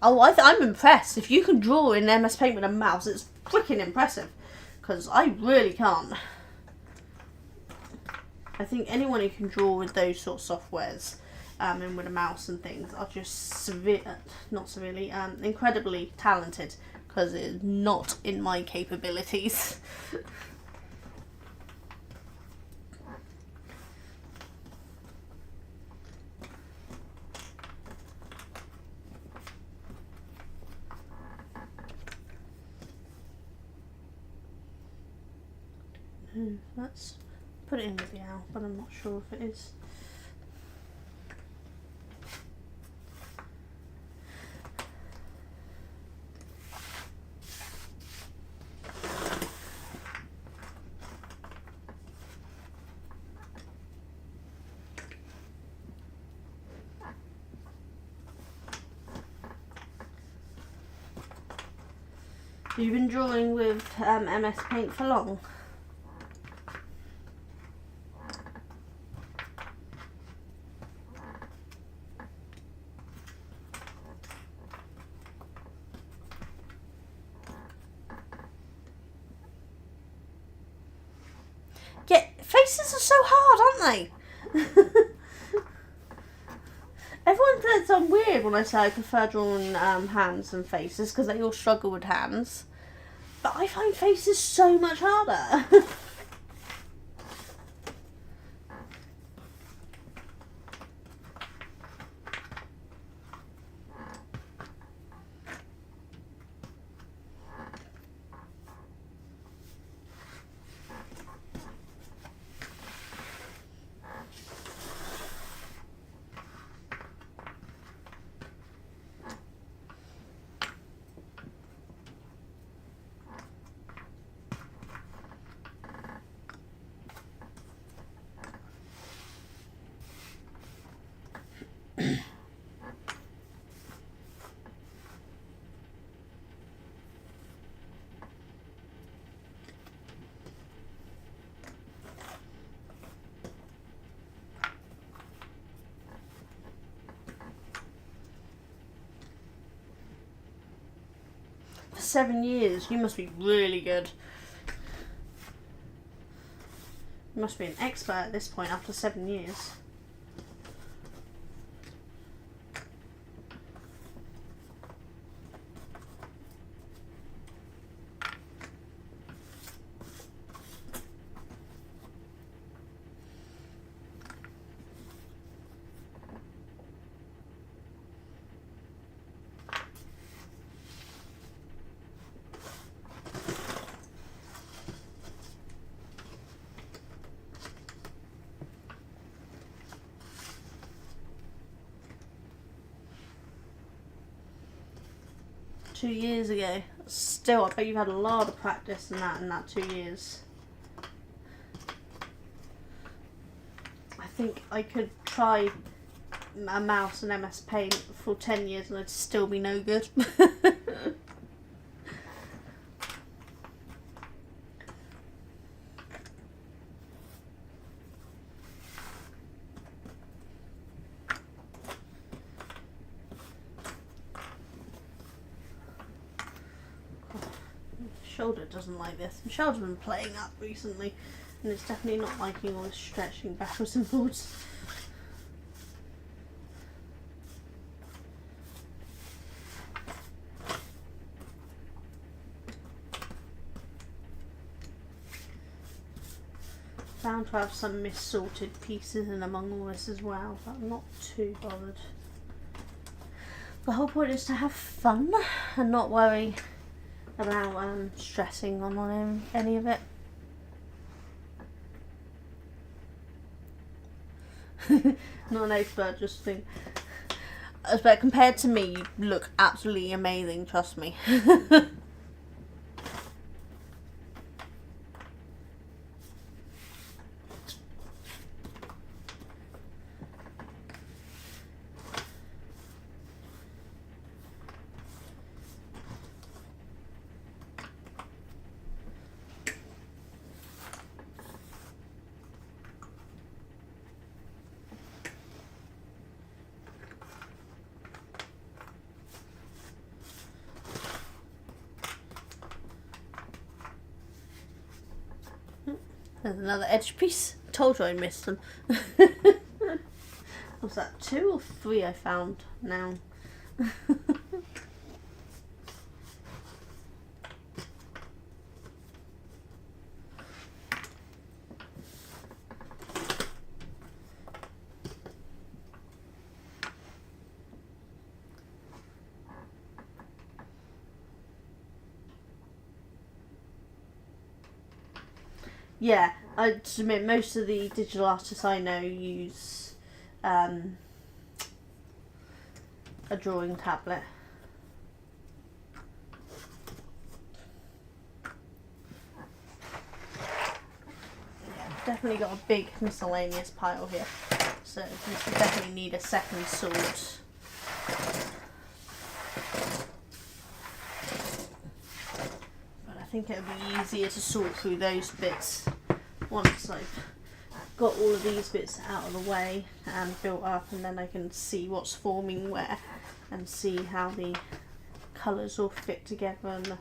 Oh, I'm impressed. If you can draw in MS Paint with a mouse, it's freaking impressive, because I really can't. I think anyone who can draw with those sort of softwares and with a mouse and things are just incredibly talented, because it is not in my capabilities. Let's put it in with the owl, but I'm not sure if it is. You've been drawing with MS Paint for long? they? Everyone thinks I'm weird when I say I prefer drawing hands than faces because they all struggle with hands. But I find faces so much harder. For 7 years, you must be really good. You must be an expert at this point after 7 years. Two years ago. Still, I bet you've had a lot of practice in that 2 years. I think I could try a mouse and MS Paint for 10 years and I'd still be no good. Shoulder doesn't like this. My shoulder's been playing up recently and it's definitely not liking all this stretching backwards and forwards. Bound to have some missorted pieces in among all this as well, but I'm not too bothered. The whole point is to have fun and not worry about stressing on any of it. Not an expert, just think. But compared to me, you look absolutely amazing, trust me. There's another edge piece. Told you I missed them. Was that 2 or 3 I found now? Yeah, I submit most of the digital artists I know use a drawing tablet. Yeah, definitely got a big miscellaneous pile here, so we definitely need a second sword. I think it would be easier to sort through those bits once I've got all of these bits out of the way and built up, and then I can see what's forming where and see how the colours all fit together and the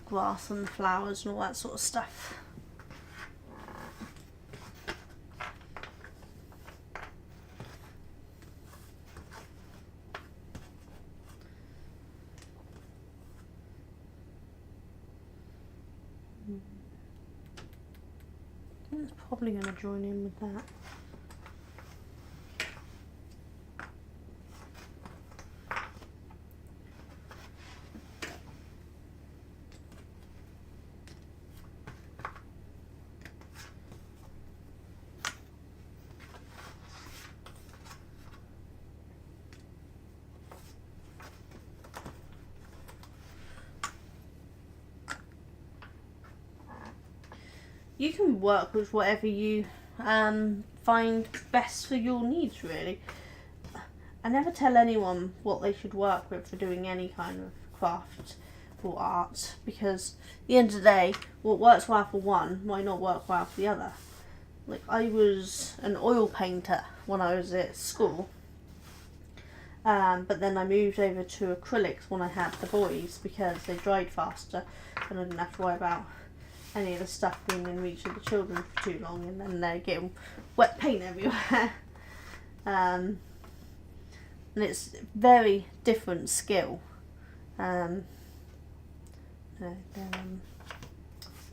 grass and the flowers and all that sort of stuff. It's probably going to join in with that. You can work with whatever you find best for your needs, really. I never tell anyone what they should work with for doing any kind of craft or art, because at the end of the day, what works well for one might not work well for the other. Like, I was an oil painter when I was at school, but then I moved over to acrylics when I had the boys because they dried faster and I didn't have to worry about any of the stuff being in reach of the children for too long, and then they're getting wet paint everywhere. And it's very different skill.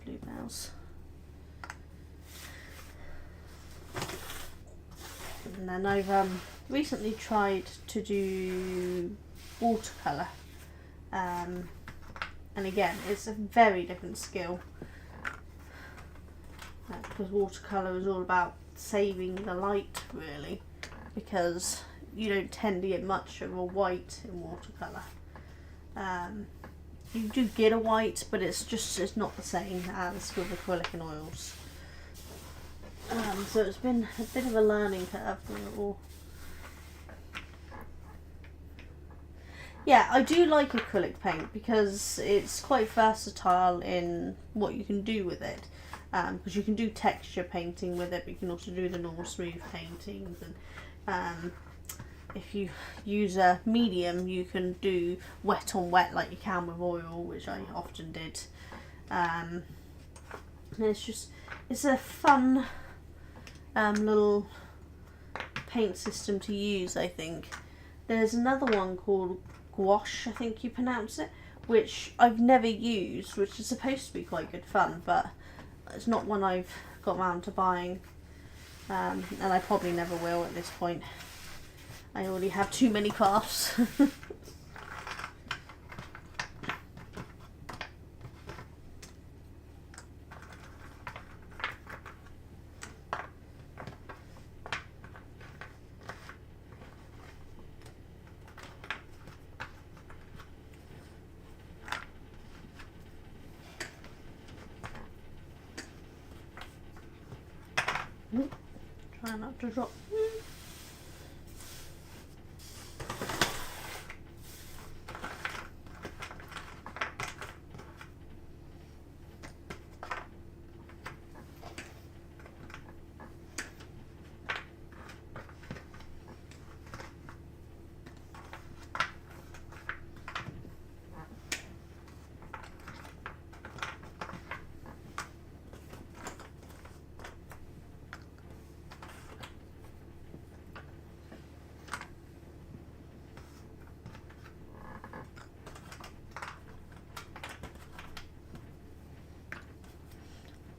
Bluebells. And then I've recently tried to do watercolour. And again, it's a very different skill. Because watercolour is all about saving the light, really, because you don't tend to get much of a white in watercolour. You do get a white, but it's not the same as with acrylic and oils. So it's been a bit of a learning curve for it all. Yeah, I do like acrylic paint because it's quite versatile in what you can do with it. Because you can do texture painting with it, but you can also do the normal smooth paintings. And if you use a medium, you can do wet on wet like you can with oil, which I often did. And it's a fun little paint system to use, I think. There's another one called gouache, I think you pronounce it, which I've never used, which is supposed to be quite good fun, but it's not one I've got round to buying, and I probably never will at this point. I already have too many crafts. Try not to drop.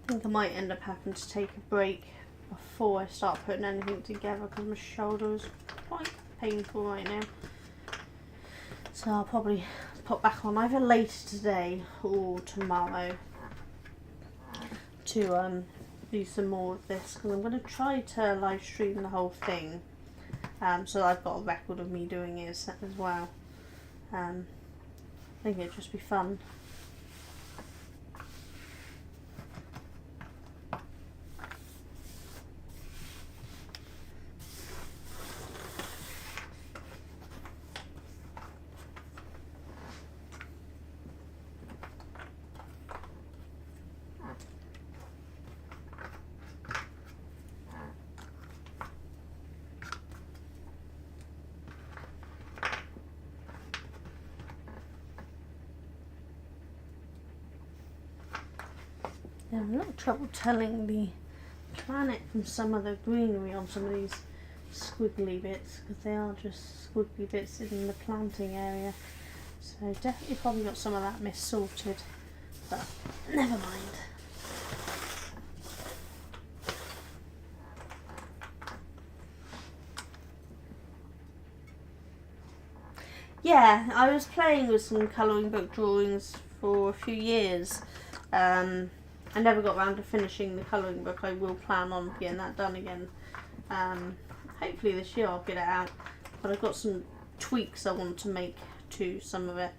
I think I might end up having to take a break before I start putting anything together because my shoulder is quite painful right now. So I'll probably pop back on either later today or tomorrow to do some more of this, because I'm going to try to live stream the whole thing, so I've got a record of me doing it as well. I think it'd just be fun. Yeah, I'm not trouble telling the planet from some of the greenery on some of these squiggly bits, because they are just squiggly bits in the planting area. So definitely probably got some of that missorted but never mind. Yeah, I was playing with some colouring book drawings for a few years. I never got around to finishing the colouring book. I will plan on getting that done again. Hopefully this year I'll get it out. But I've got some tweaks I want to make to some of it.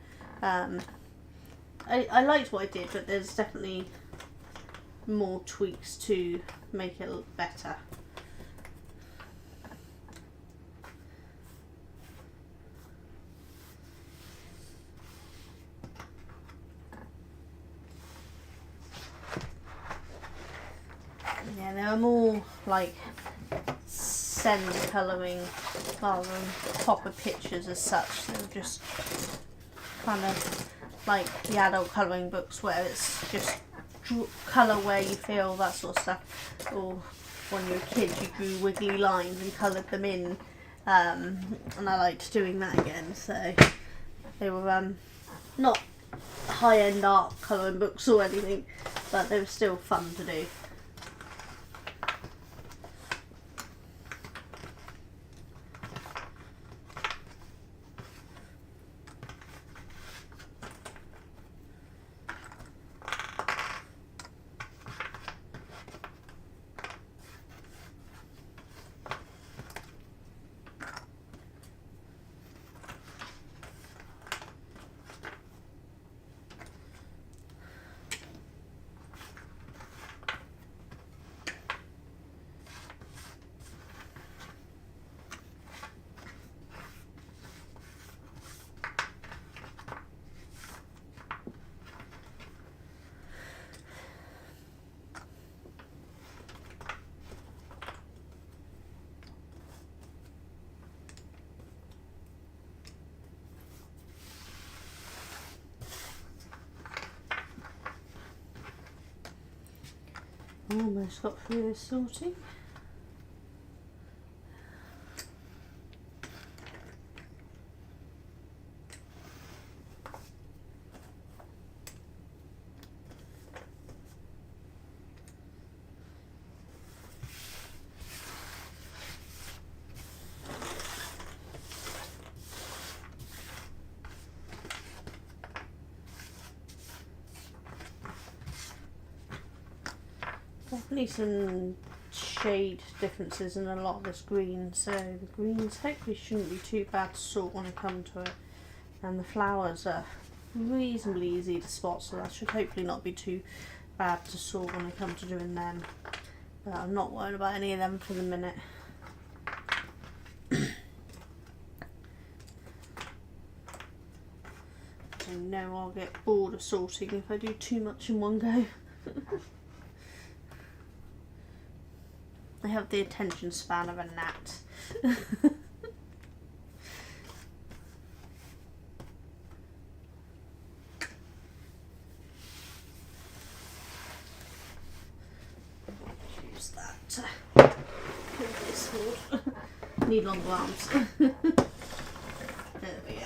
I liked what I did, but there's definitely more tweaks to make it look better. Yeah, they were more like semi-colouring rather than proper pictures as such. They were just kind of like the adult colouring books where it's just colour where you feel, that sort of stuff. Or when you were a kid you drew wiggly lines and coloured them in, and I liked doing that again. So they were not high-end art colouring books or anything, but they were still fun to do. Almost got through this sorting. Definitely some shade differences in a lot of this green, so the greens hopefully shouldn't be too bad to sort when I come to it, and the flowers are reasonably easy to spot, so that should hopefully not be too bad to sort when I come to doing them, but I'm not worried about any of them for the minute. I know I'll get bored of sorting if I do too much in one go. I have the attention span of a gnat. Use that to pull this forward. Need longer arms. There we go.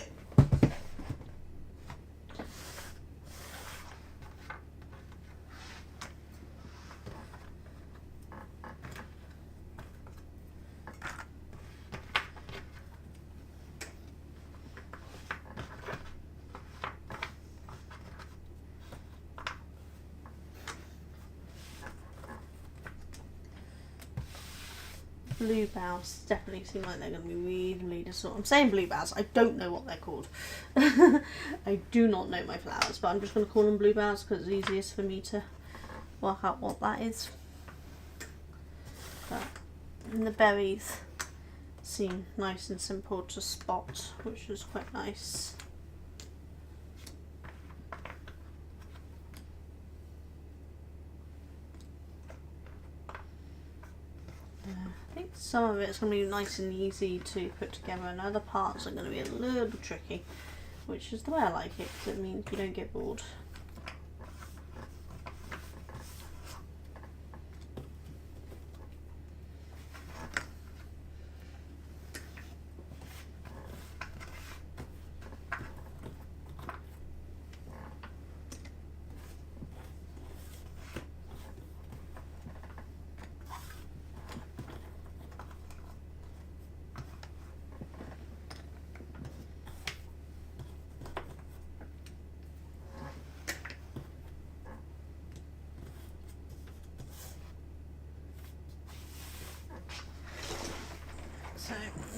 Bluebells definitely seem like they're going to be reasonably to sort. I'm saying bluebells, I don't know what they're called. I do not know my flowers, but I'm just going to call them bluebells because it's easiest for me to work out what that is. But, and the berries seem nice and simple to spot, which is quite nice. I think some of it's going to be nice and easy to put together, and other parts are going to be a little tricky, which is the way I like it, because it means you don't get bored.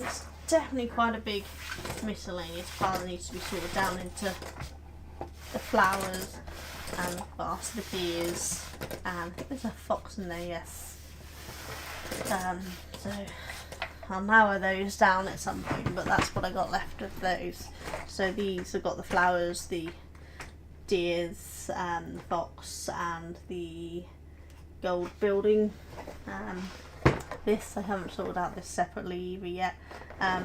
It's definitely quite a big miscellaneous pile that needs to be sorted down into the flowers and the vase, the deers, and I think there's a fox in there, yes. So I'll narrow those down at some point, but that's what I got left of those. So these have got the flowers, the deers, the fox, and the gold building. This, I haven't sorted out this separately either yet,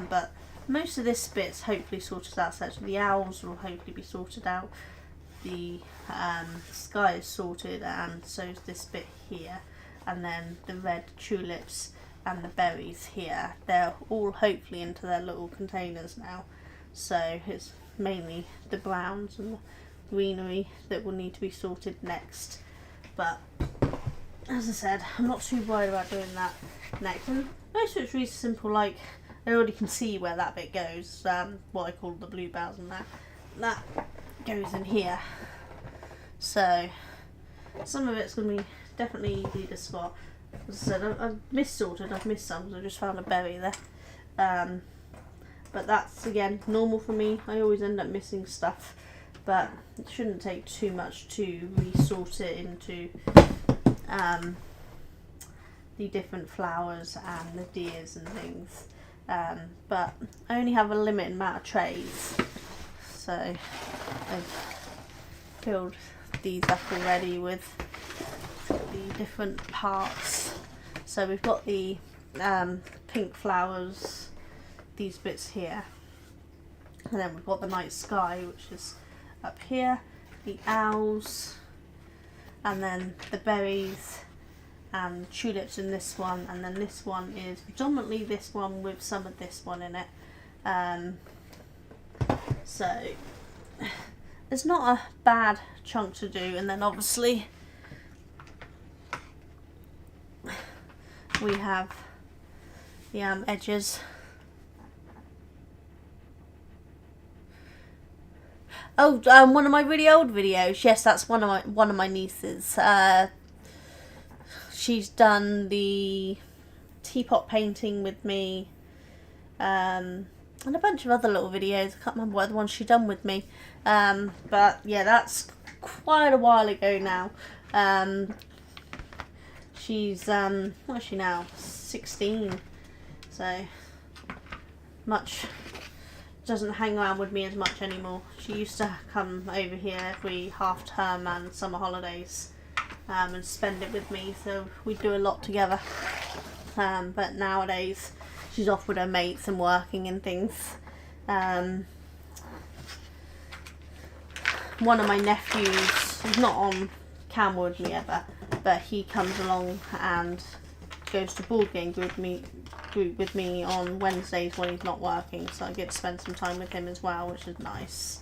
but most of this bit's hopefully sorted out. So the owls will hopefully be sorted out. The sky is sorted, and so is this bit here, and then the red tulips and the berries here. They're all hopefully into their little containers now. So it's mainly the browns and the greenery that will need to be sorted next. But as I said, I'm not too worried about doing that next. And most of it's really simple, like I already can see where that bit goes, what I call the bluebells, and that goes in here. So some of it's going to be definitely easy to spot. As I said, I've mis-sorted, I've missed some, so I just found a berry there. But that's, again, normal for me. I always end up missing stuff, but it shouldn't take too much to re-sort it into the different flowers and the deers and things. But I only have a limited amount of trays, so I've filled these up already with the different parts. So we've got the pink flowers, these bits here, and then we've got the night sky, which is up here, the owls, and then the berries and tulips in this one, and then this one is predominantly this one with some of this one in it. So it's not a bad chunk to do, and then obviously we have the edges. Oh, one of my really old videos. Yes, that's one of my nieces. She's done the teapot painting with me, and a bunch of other little videos. I can't remember what the ones she's done with me. But yeah, that's quite a while ago now. She's what is she now? 16. So doesn't hang around with me as much anymore. She used to come over here every half term and summer holidays, and spend it with me, so we do a lot together. But nowadays she's off with her mates and working and things. One of my nephews, he's not on camera with me ever, but he comes along and goes to board game group with me on Wednesdays when he's not working, so I get to spend some time with him as well, which is nice.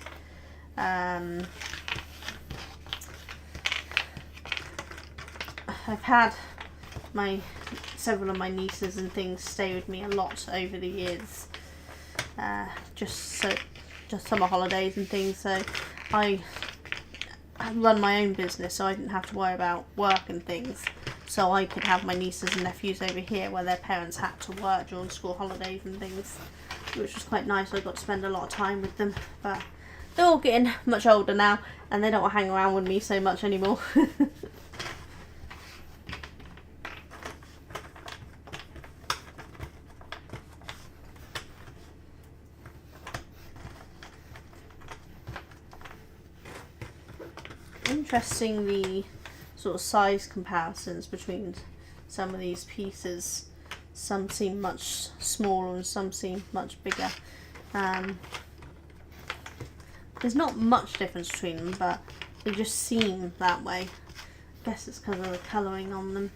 I've had several of my nieces and things stay with me a lot over the years, just summer holidays and things. So I run my own business, so I didn't have to worry about work and things. So I could have my nieces and nephews over here where their parents had to work during school holidays and things, which was quite nice. I got to spend a lot of time with them, but they're all getting much older now and they don't hang around with me so much anymore. Interesting, the sort of size comparisons between some of these pieces. Some seem much smaller and some seem much bigger. There's not much difference between them, but they just seem that way. I guess it's because of the colouring on them.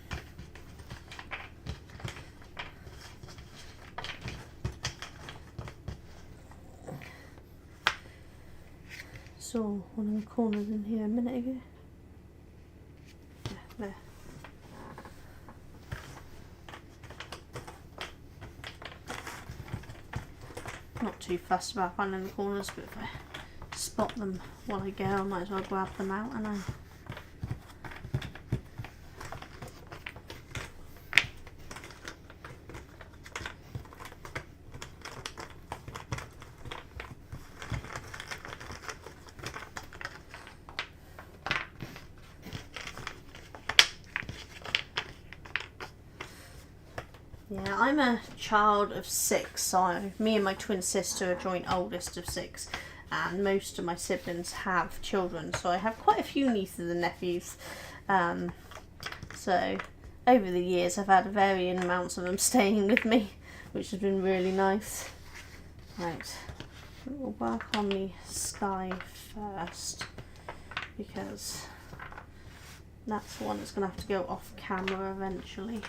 Saw one of the corners in here a minute ago. Yeah, there. Not too fussed about finding the corners, but if I spot them while I go, I might as well grab them out, and I. Yeah, I'm a child of 6, so me and my twin sister are joint oldest of 6, and most of my siblings have children, so I have quite a few nieces and nephews. So over the years I've had varying amounts of them staying with me, which has been really nice. Right, we'll work on the sky first, because that's the one that's going to have to go off camera eventually.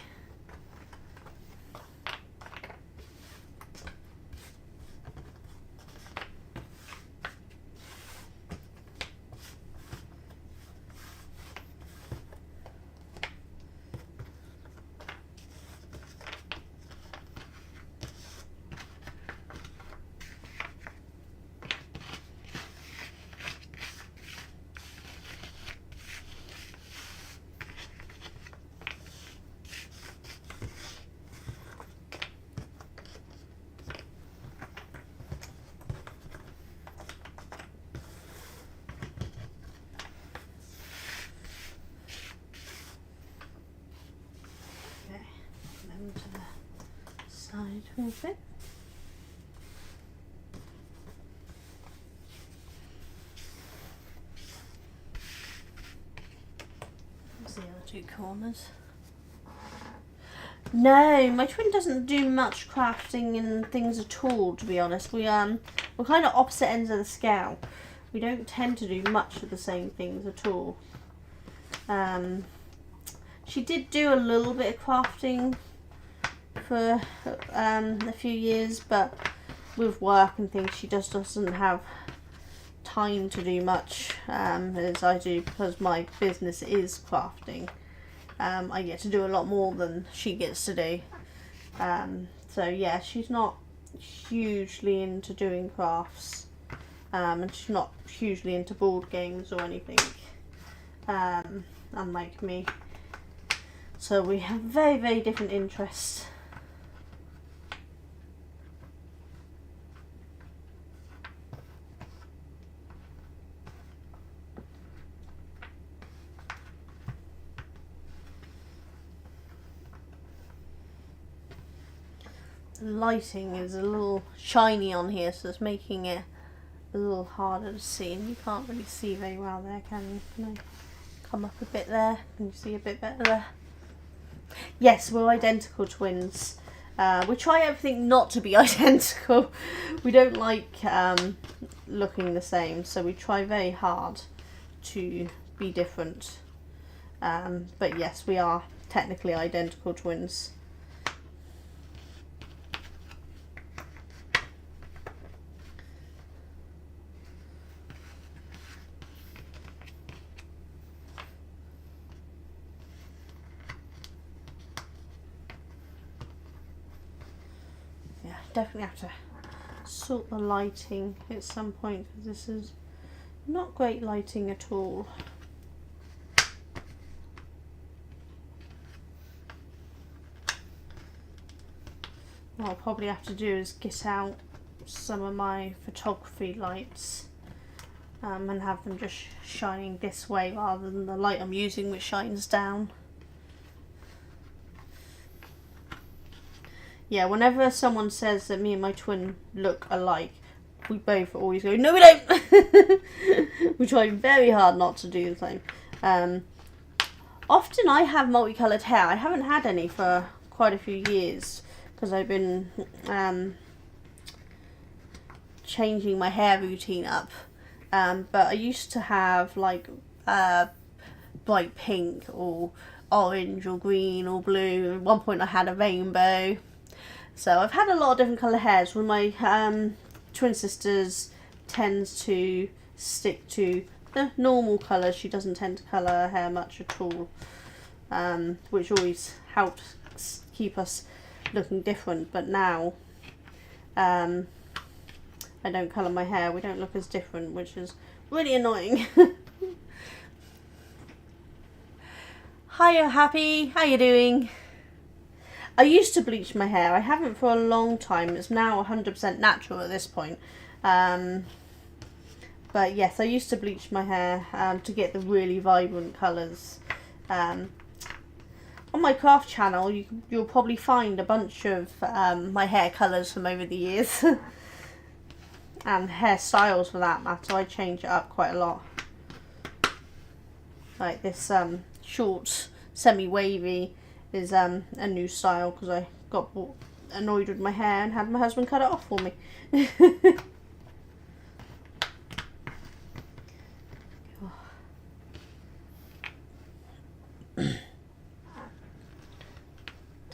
To the side of it. There's the other 2 corners. No, my twin doesn't do much crafting and things at all, to be honest. We're kind of opposite ends of the scale. We don't tend to do much of the same things at all. She did do a little bit of crafting for a few years, but with work and things she just doesn't have time to do much as I do, because my business is crafting. I get to do a lot more than she gets to do, so yeah, she's not hugely into doing crafts, and she's not hugely into board games or anything, unlike me, so we have very, very different interests. Lighting is a little shiny on here, so it's making it a little harder to see, and you can't really see very well there, can you? Can I come up a bit there? Can you see a bit better there? Yes, we're identical twins. We try everything not to be identical. We don't like looking the same, so we try very hard to be different. But yes, we are technically identical twins. Definitely have to sort the lighting at some point, because this is not great lighting at all. What I'll probably have to do is get out some of my photography lights and have them just shining this way rather than the light I'm using, which shines down. Yeah, whenever someone says that me and my twin look alike, we both always go, no we don't! We try very hard not to do the same. Often I have multicoloured hair. I haven't had any for quite a few years, because I've been changing my hair routine up. But I used to have like bright pink or orange or green or blue. At one point I had a rainbow. So I've had a lot of different colour hairs. When my twin sisters tends to stick to the normal colours. She doesn't tend to colour her hair much at all, which always helps keep us looking different. But now I don't colour my hair. We don't look as different, which is really annoying. Hiya, Happy. How you doing? I used to bleach my hair. I haven't for a long time. It's now 100% natural at this point. But yes, I used to bleach my hair to get the really vibrant colours. On on my craft channel, you'll probably find a bunch of my hair colours from over the years. And hairstyles for that matter. I change it up quite a lot. Like this short, semi-wavy is a new style because I got annoyed with my hair and had my husband cut it off for me.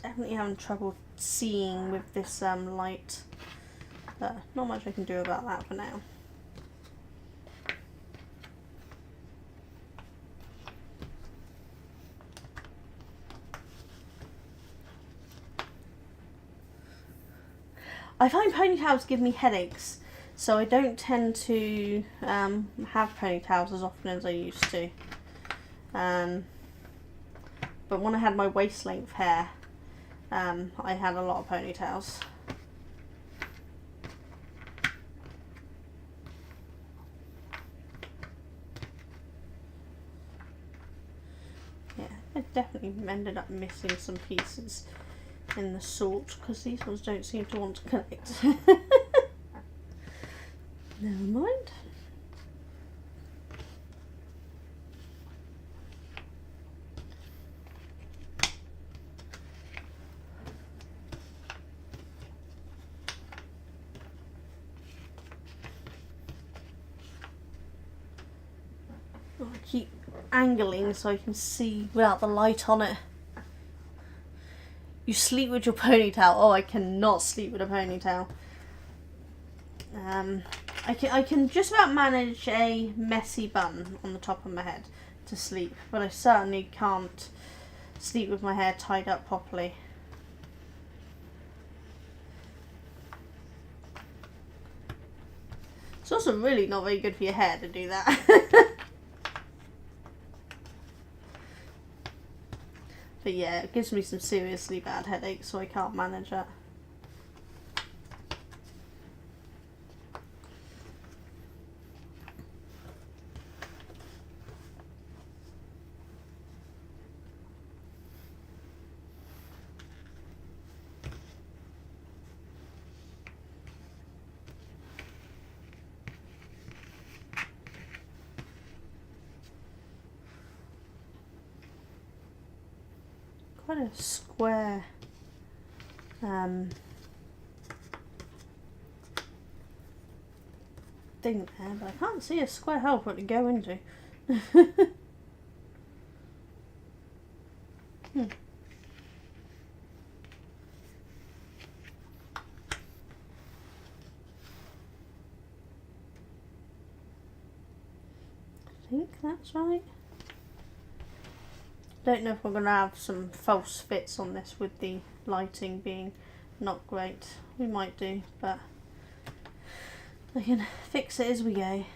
Definitely having trouble seeing with this light. But not much I can do about that for now. I find ponytails give me headaches, so I don't tend to have ponytails as often as I used to. But when I had my waist length hair, I had a lot of ponytails. Yeah, I definitely ended up missing some pieces in the sort because these ones don't seem to want to connect. Never mind. Oh, I keep angling so I can see without the light on it. You sleep with your ponytail. Oh, I cannot sleep with a ponytail. I can just about manage a messy bun on the top of my head to sleep, but I certainly can't sleep with my hair tied up properly. It's also really not very good for your hair to do that. But yeah, it gives me some seriously bad headaches, so I can't manage it. Quite a square thing there, but I can't see a square hole for it to go into. I think that's right. Don't know if we're going to have some false fits on this with the lighting being not great. We might do, but I can fix it as we go.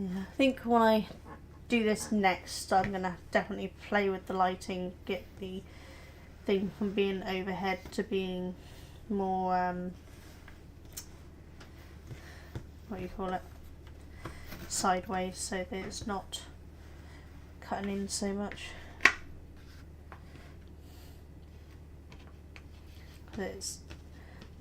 Yeah, I think when I do this next, I'm going to definitely play with the lighting, get the thing from being overhead to being more, what do you call it, sideways, so that it's not cutting in so much. The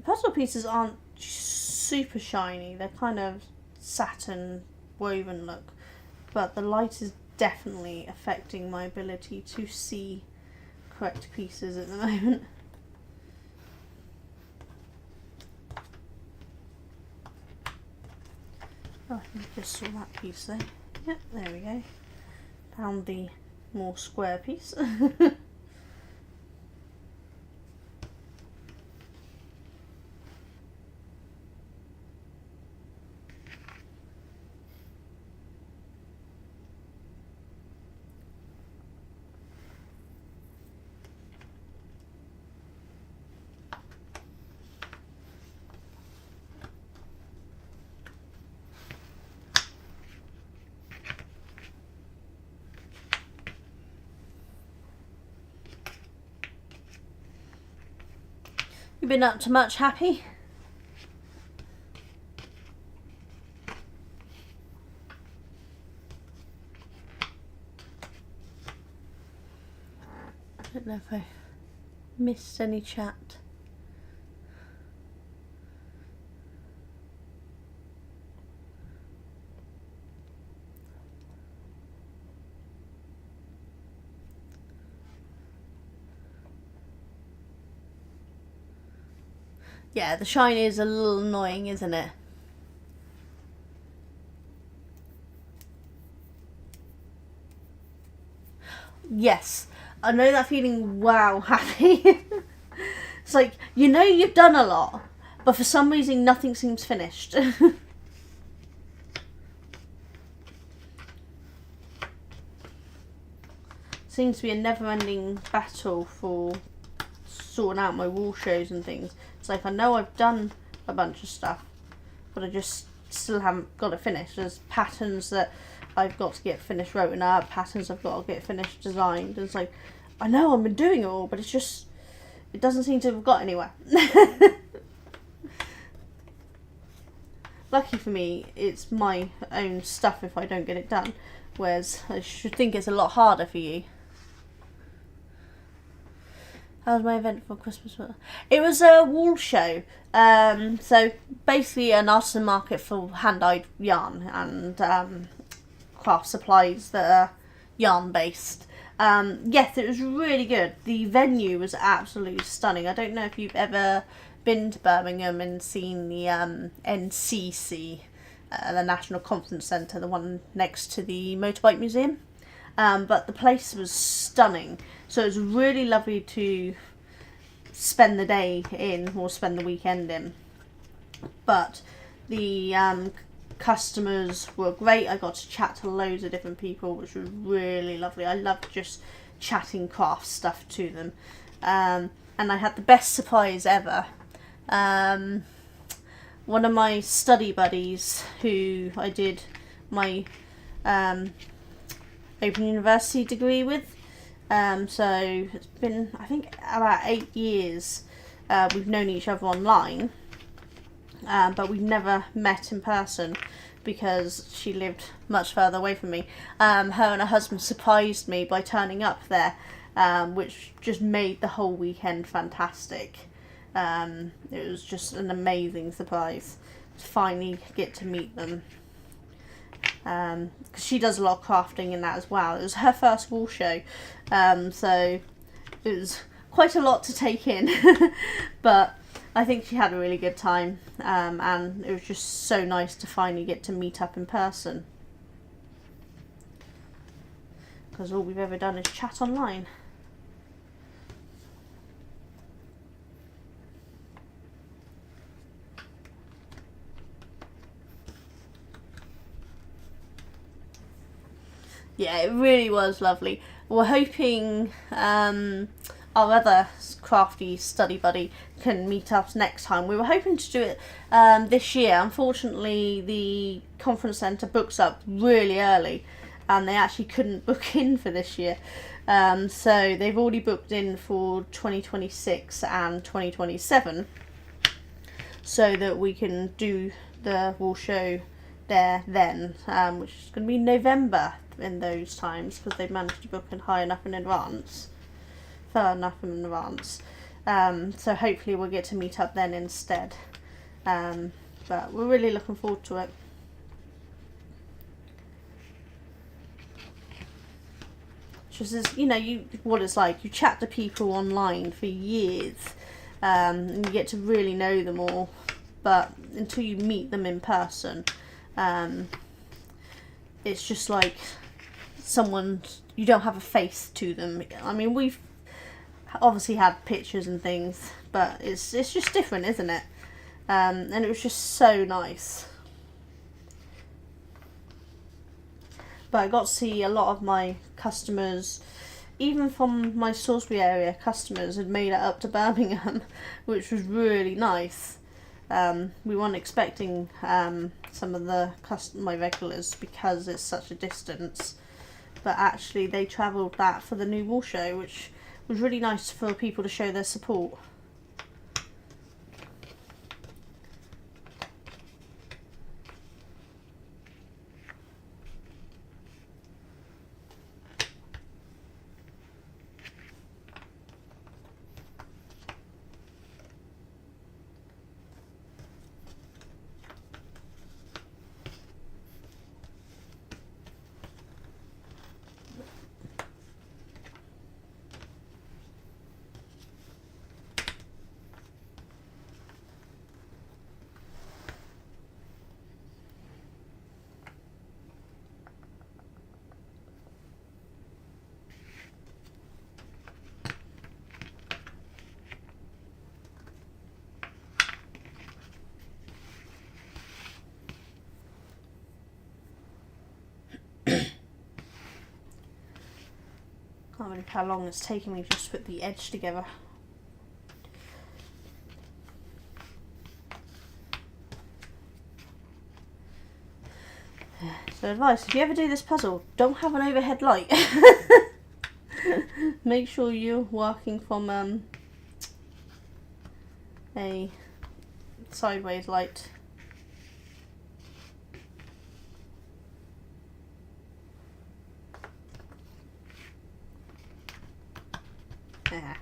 puzzle pieces aren't super shiny, they're kind of satin woven look, but the light is definitely affecting my ability to see correct pieces at the moment. Oh, I think I just saw that piece there. Yep, there we go. Found the more square piece. You been up to much, Happy? I don't know if I missed any chat. Yeah, the shine is a little annoying, isn't it? Yes, I know that feeling. Wow, Happy. It's like, you know you've done a lot, but for some reason nothing seems finished. Seems to be a never-ending battle for sorting out my wall shows and things. It's like, I know I've done a bunch of stuff, but I just still haven't got it finished. There's patterns that I've got to get finished written up, patterns I've got to get finished designed. And it's like, I know I've been doing it all, but it's just, it doesn't seem to have got anywhere. Lucky for me, it's my own stuff if I don't get it done, whereas I should think it's a lot harder for you. How was my event for Christmas? It was a wall show. So basically an artisan market for hand-dyed yarn and craft supplies that are yarn based. Yes, it was really good. The venue was absolutely stunning. I don't know if you've ever been to Birmingham and seen the NCC, the National Conference Centre, the one next to the Motorbike Museum. But the place was stunning. So it was really lovely to spend the day in or spend the weekend in. But the customers were great. I got to chat to loads of different people, which was really lovely. I loved just chatting craft stuff to them. And I had the best surprise ever. One of my study buddies who I did my Open University degree with, so it's been, I think, about 8 years we've known each other online, but we've never met in person because she lived much further away from me. Her and her husband surprised me by turning up there, which just made the whole weekend fantastic. It was just an amazing surprise to finally get to meet them. Because she does a lot of crafting in that as well. It was her first wall show, so it was quite a lot to take in. But I think she had a really good time, and it was just so nice to finally get to meet up in person. Because all we've ever done is chat online. Yeah, it really was lovely. We're hoping our other crafty study buddy can meet us next time. We were hoping to do it this year. Unfortunately, the conference centre books up really early and they actually couldn't book in for this year. So they've already booked in for 2026 and 2027 so that we can do the wall show there then, which is going to be November in those times, because they've managed to book in far enough in advance. So hopefully we'll get to meet up then instead. But we're really looking forward to it. Just as, you know, what it's like, you chat to people online for years, and you get to really know them all, but until you meet them in person, it's just like someone, you don't have a face to them. I mean, we've obviously had pictures and things, but it's just different, isn't it? And it was just so nice. But I got to see a lot of my customers, even from my Salisbury area, customers had made it up to Birmingham, which was really nice. We weren't expecting some of my regulars because it's such a distance, but actually they travelled that for the new wall show, which was really nice for people to show their support. Can't believe how long it's taken me just to put the edge together. So advice, if you ever do this puzzle, don't have an overhead light. Make sure you're working from a sideways light. Yeah.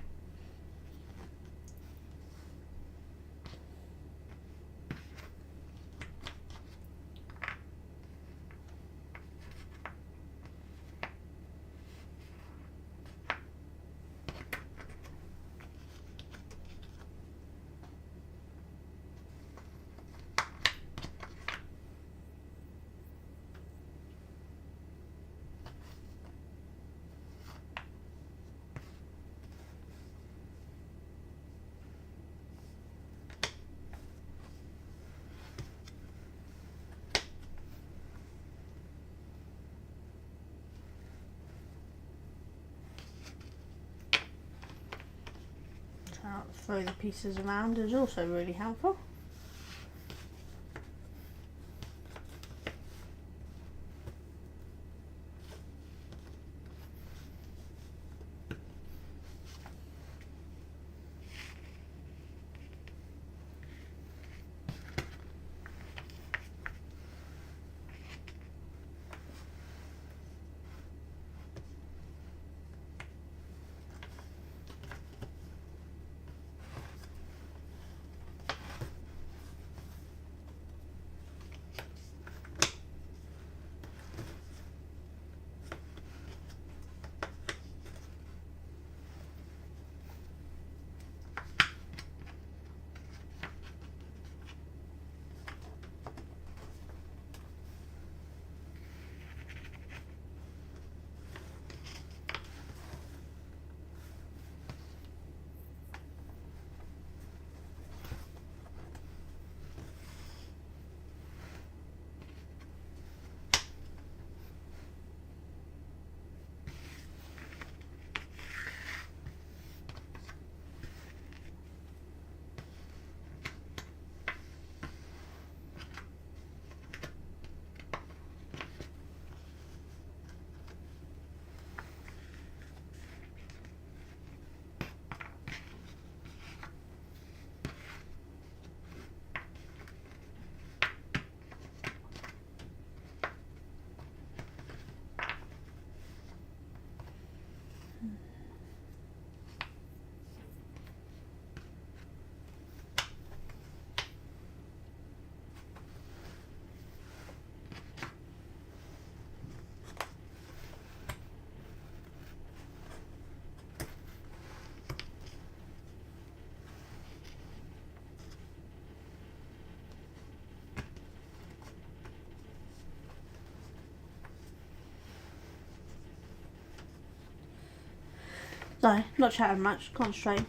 Throw the pieces around is also really helpful. Sorry, not chatting much, concentrating.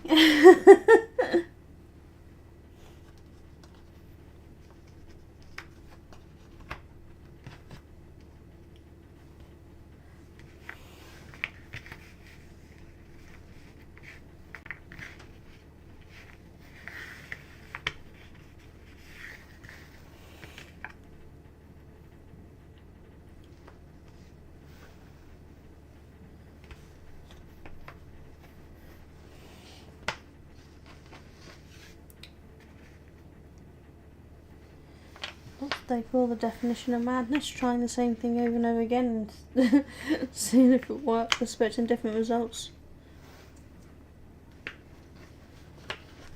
What do they call the definition of madness? Trying the same thing over and over again and seeing if it works, expecting different results.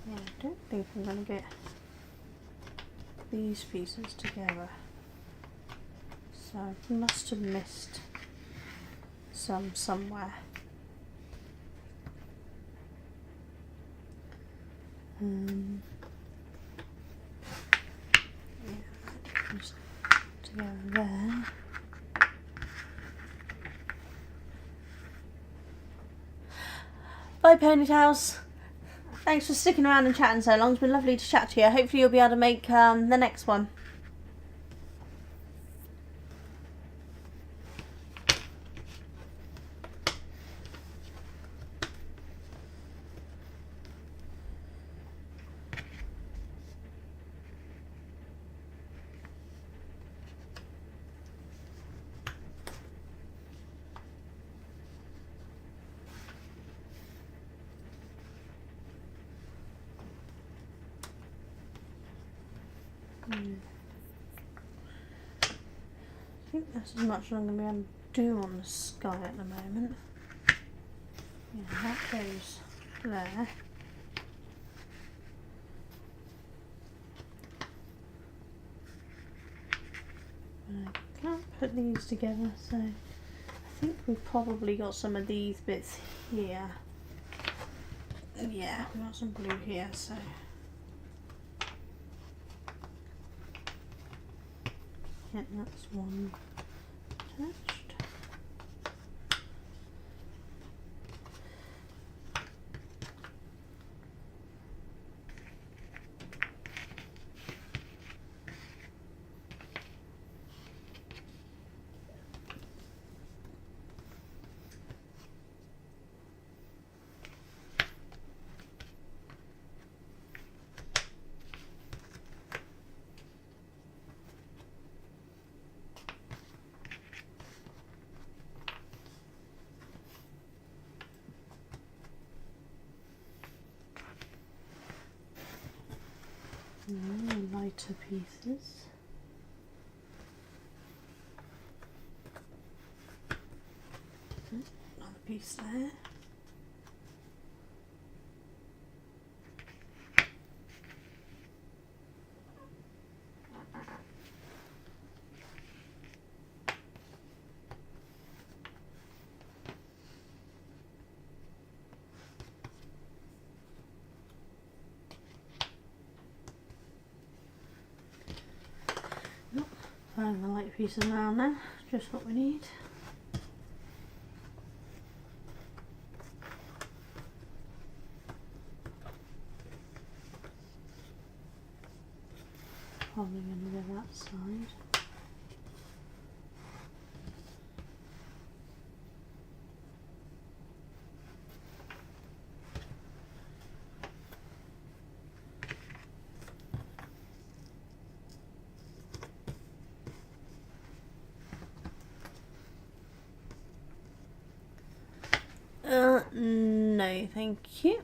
Yeah, I don't think I'm going to get these pieces together. So I must have missed some somewhere. Just together there. Bye ponytails. Thanks for sticking around and chatting so long. It's been lovely to chat to you. Hopefully you'll be able to make the next one. think that's as much as I'm going to be able to do on the sky at the moment. Yeah, that goes there. I can't put these together, so I think we've probably got some of these bits here. Yeah, we've got some blue here, so yeah, that's one attached. Lighter pieces. Another piece there. Throwing the light pieces around there, just what we need. Probably going to go that side. No, thank you.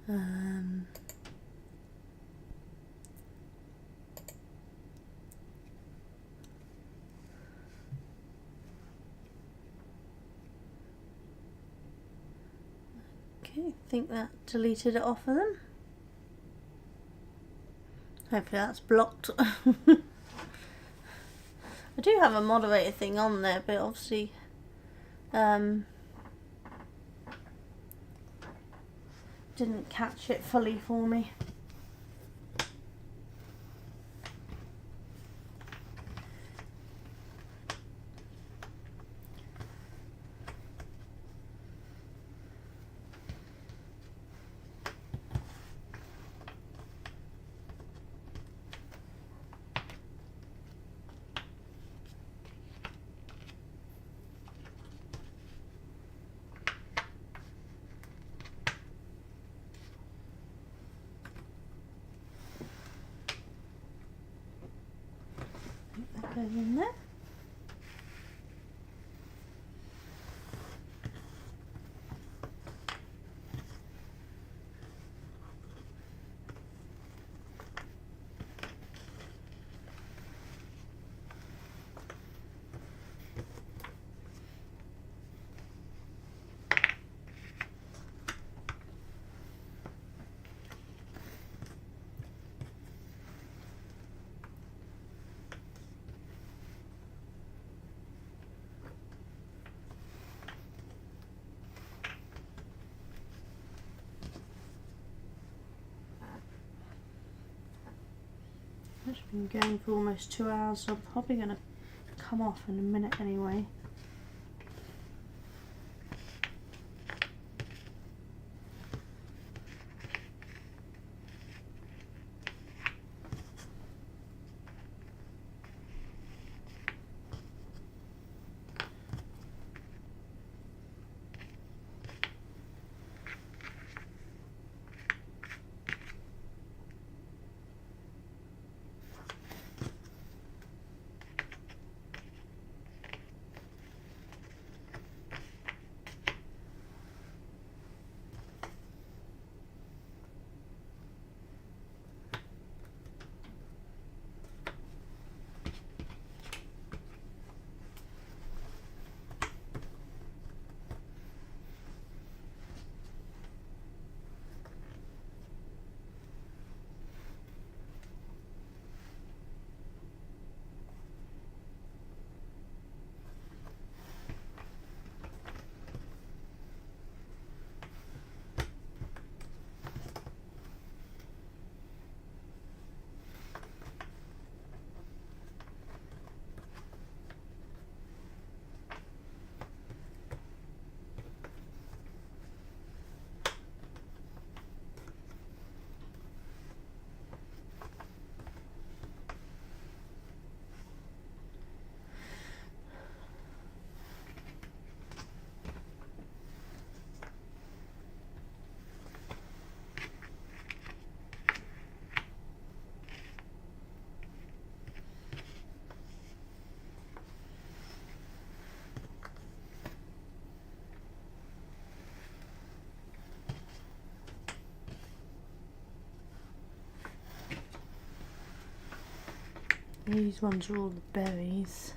Okay, I think that deleted it off of them. Hopefully that's blocked. I do have a moderator thing on there, but obviously didn't catch it fully for me. That goes in there. It's been going for almost 2 hours, so I'm probably going to come off in a minute anyway. These ones are all the berries.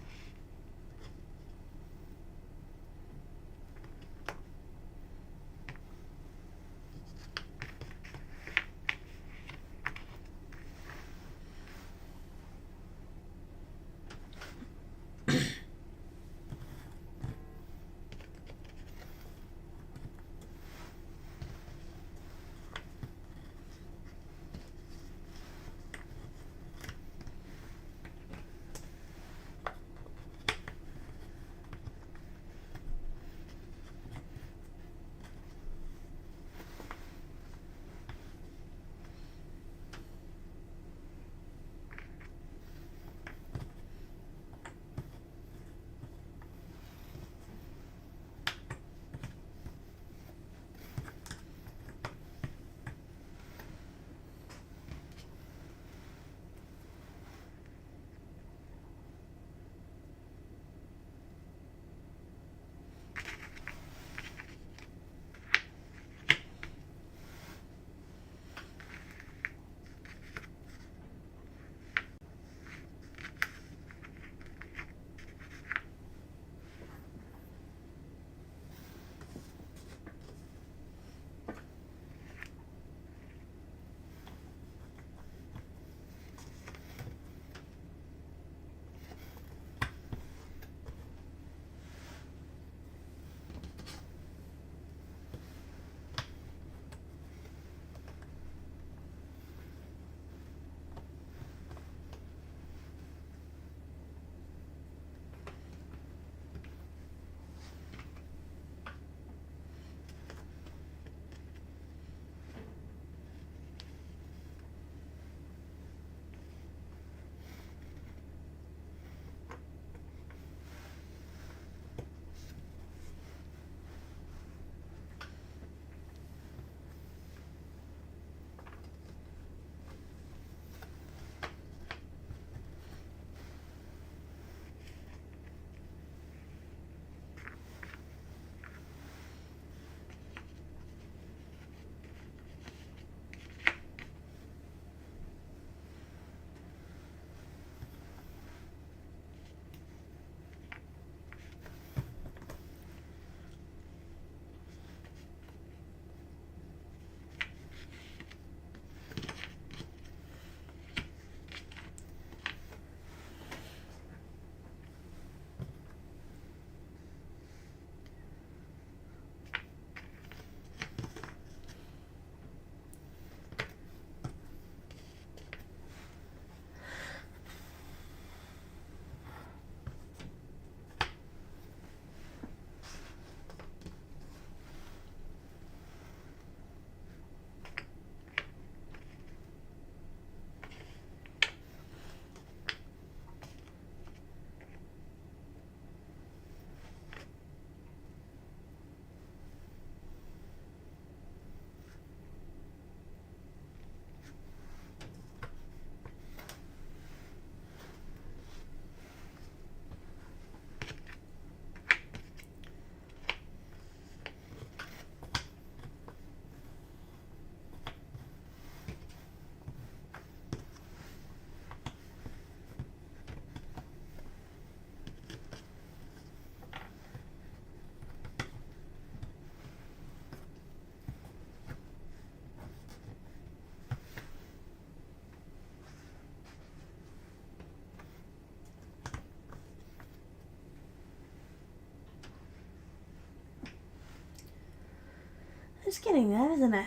It's getting there, isn't it?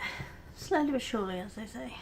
Slowly but surely, as they say.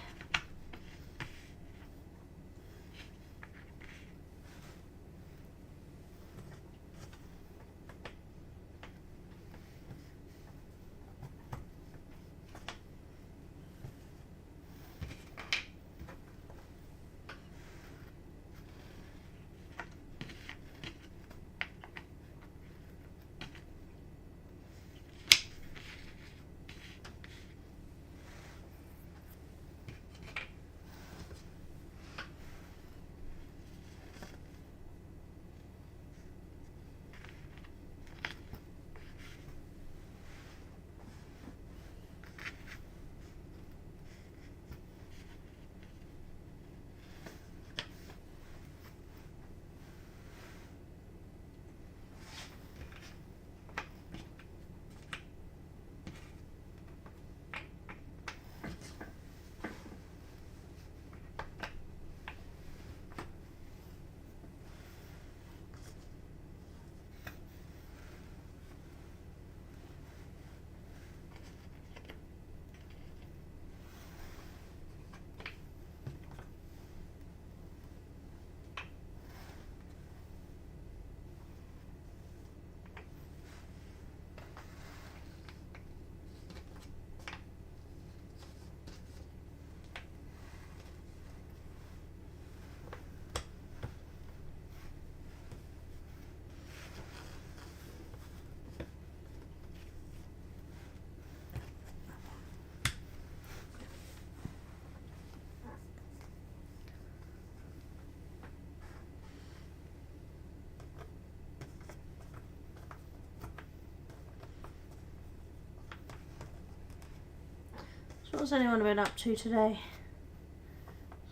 What's anyone been up to today?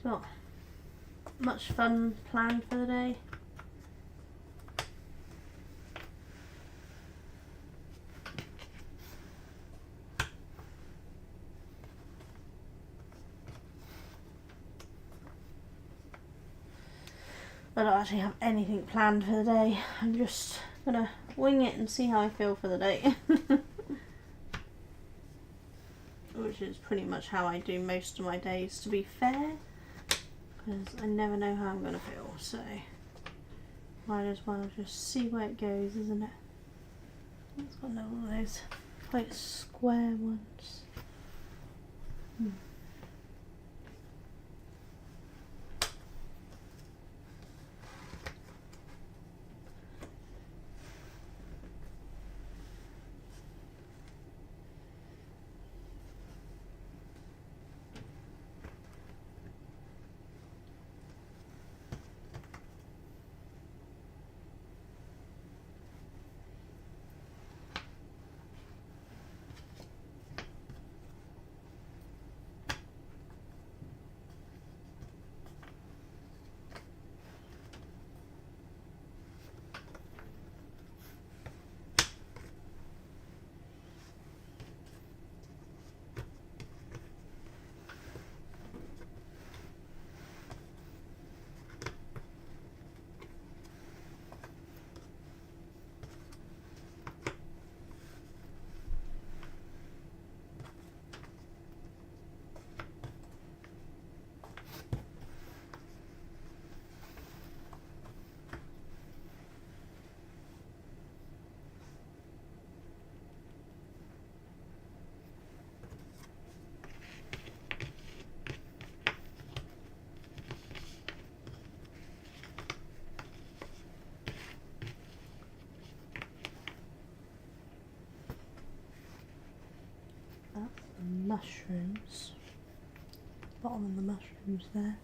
Not much fun planned for the day. I don't actually have anything planned for the day. I'm just gonna wing it and see how I feel for the day. Which is pretty much how I do most of my days, to be fair, because I never know how I'm gonna feel, so might as well just see where it goes, isn't it? It's got all of those quite square ones. Mushrooms. Bottom of the mushrooms there.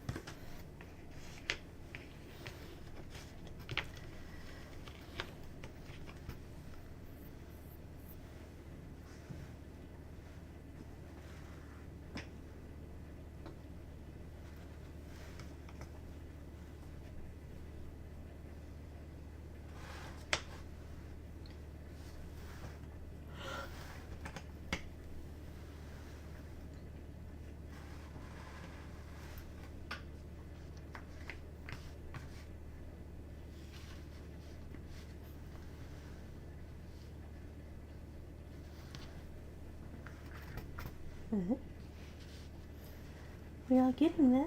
We are getting there.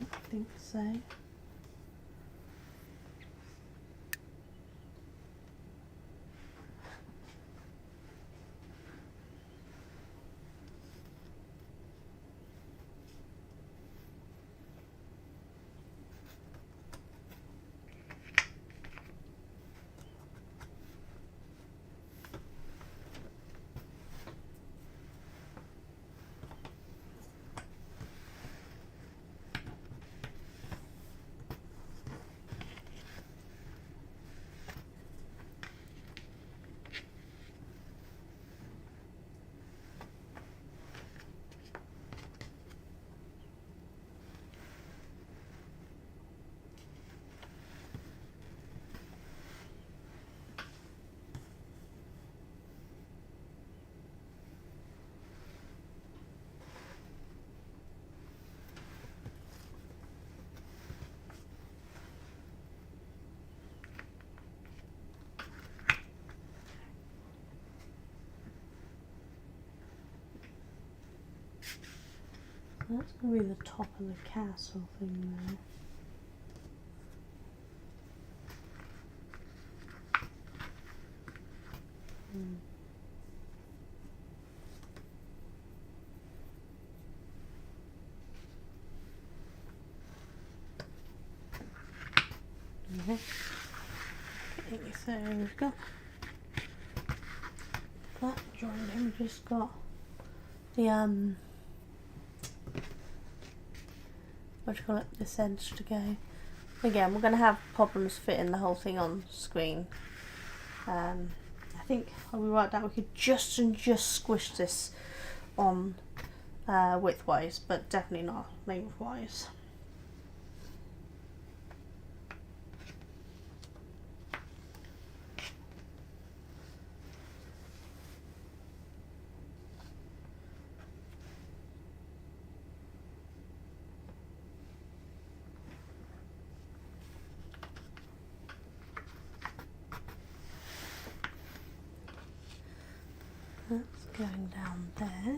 I think so. That's going to be the top of the castle thing there. Okay, so we've got that joined in, we've just got the what do you call it, this edge to go. Again, we're going to have problems fitting the whole thing on screen. I think I'll be right down, we could just squish this on widthwise, but definitely not lengthwise. That's going down there.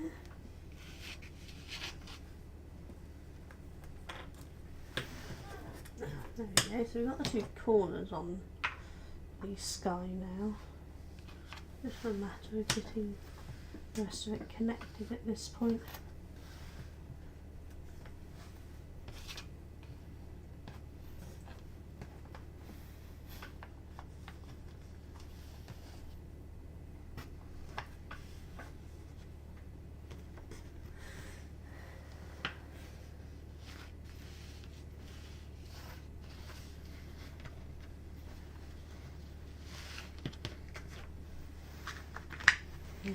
There we go, so we've got the two corners on the sky now. Just a matter of getting the rest of it connected at this point. Yeah.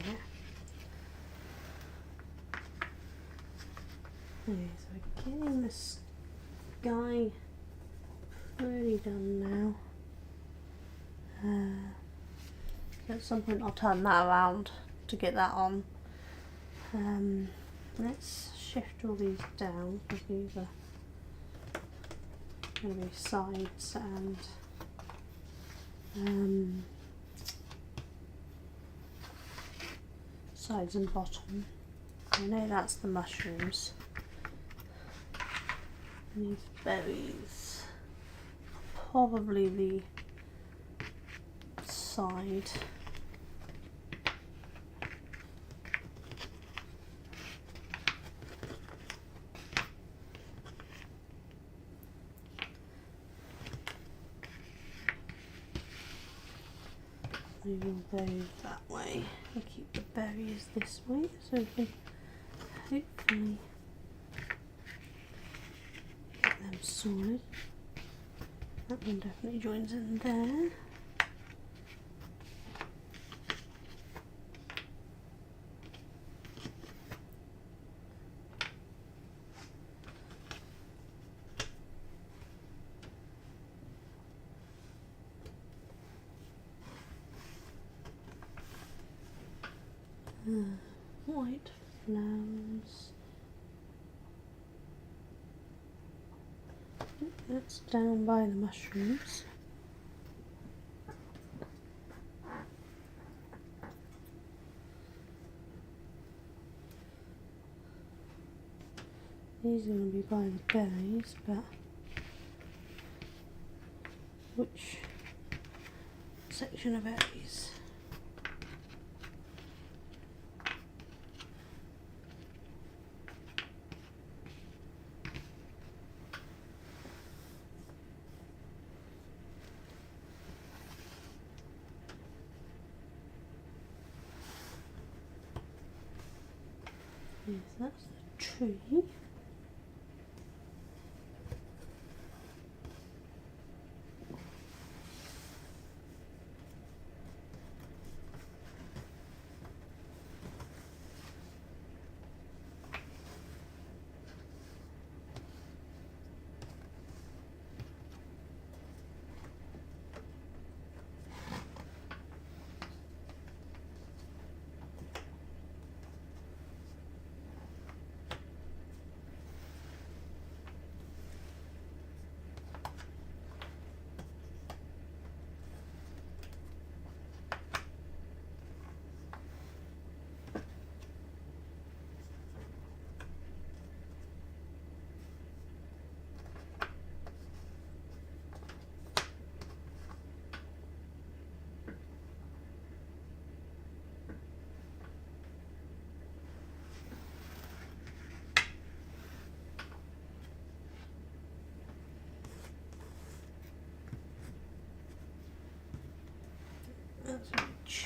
Okay, so we're getting the sky pretty done now. So at some point I'll turn that around to get that on. Let's shift all these down because these are going to be sides and sides and bottom. I know that's the mushrooms. And these berries are probably the side. Moving those that way. We'll keep the berries this way so we can hopefully get them sorted. That one definitely joins in there. White flowers. That's down by the mushrooms. These are going to be by the berries, but which section of berries? Yes, that's the tree.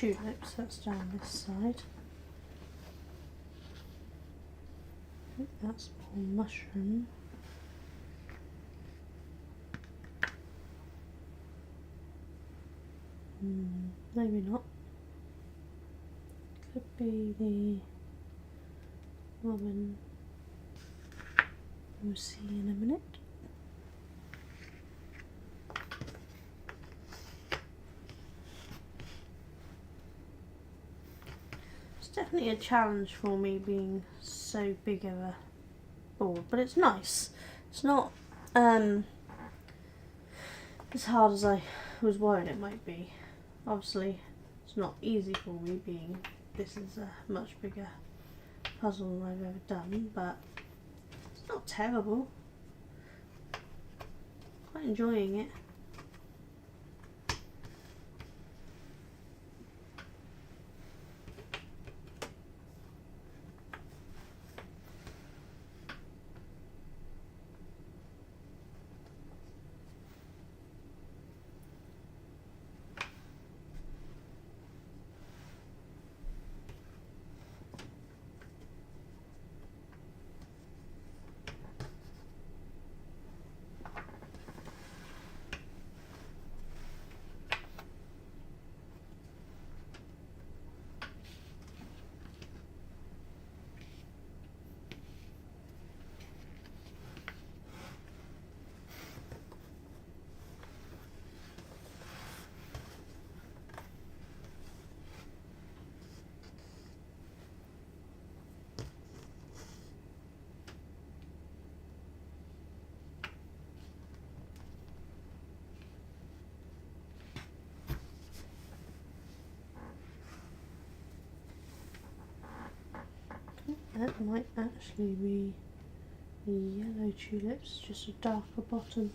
tulips, that's down this side. I think that's more mushroom. Maybe not. Could be the robin. We'll see in a minute. It's definitely a challenge for me being so big of a board, but it's nice. It's not as hard as I was worried it might be. Obviously, it's not easy for me being this is a much bigger puzzle than I've ever done, but it's not terrible. Quite enjoying it. That might actually be the yellow tulips, just a darker bottom.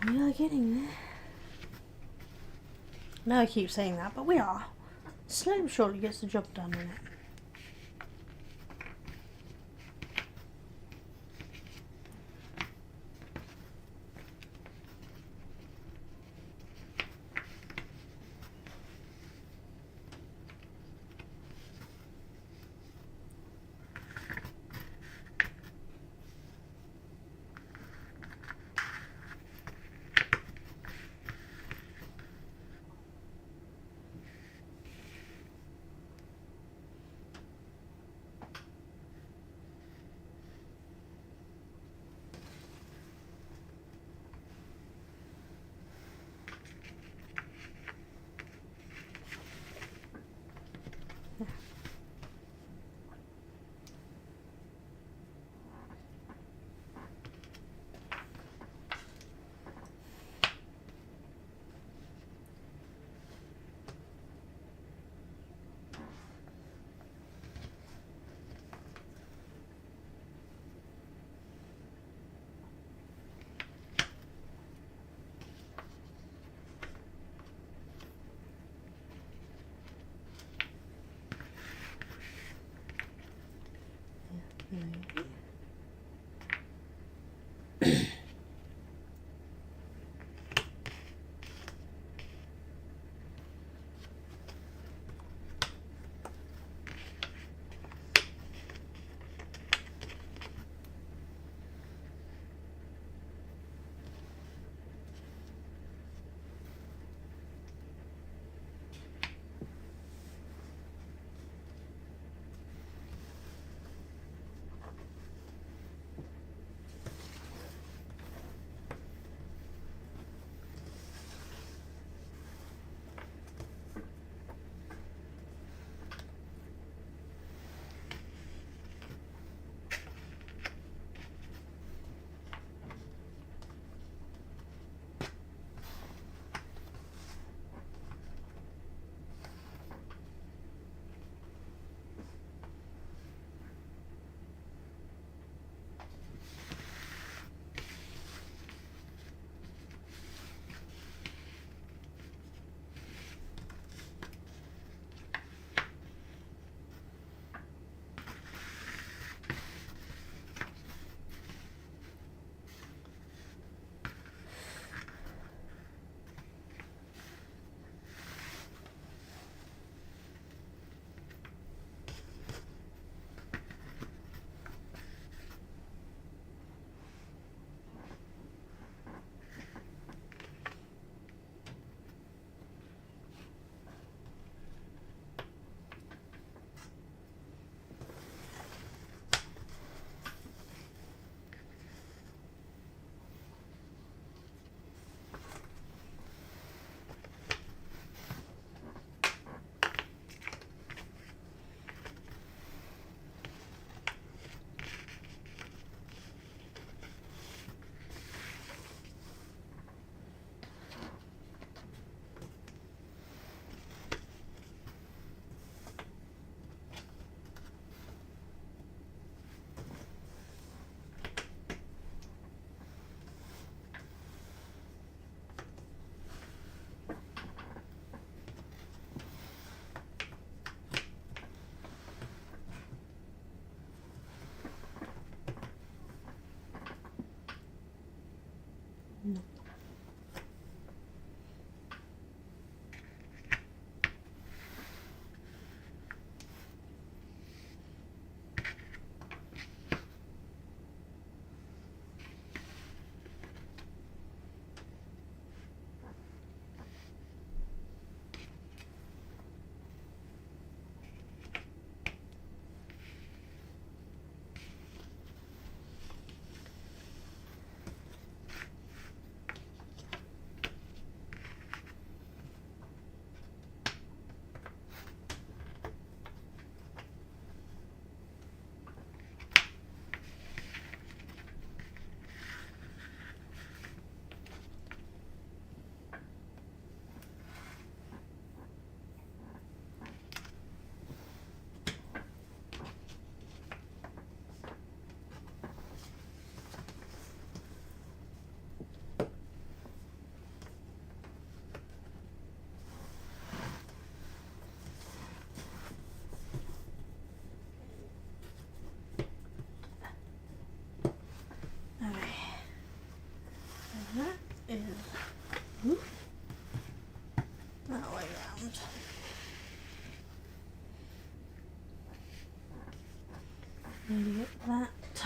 We are getting there. know I keep saying that, but we are. Slowly but surely gets the job done in it.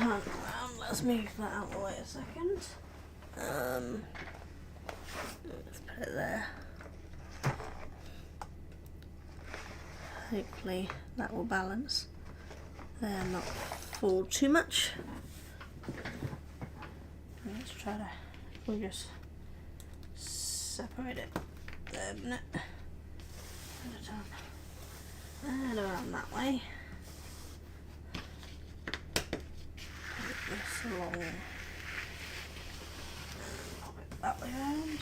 turn around. Let's move that out of the way a second. Let's put it there. Hopefully that will balance there and not fall too much. Let's try to, we'll just separate it there a minute. And around that way. Put this along and pop it that way around.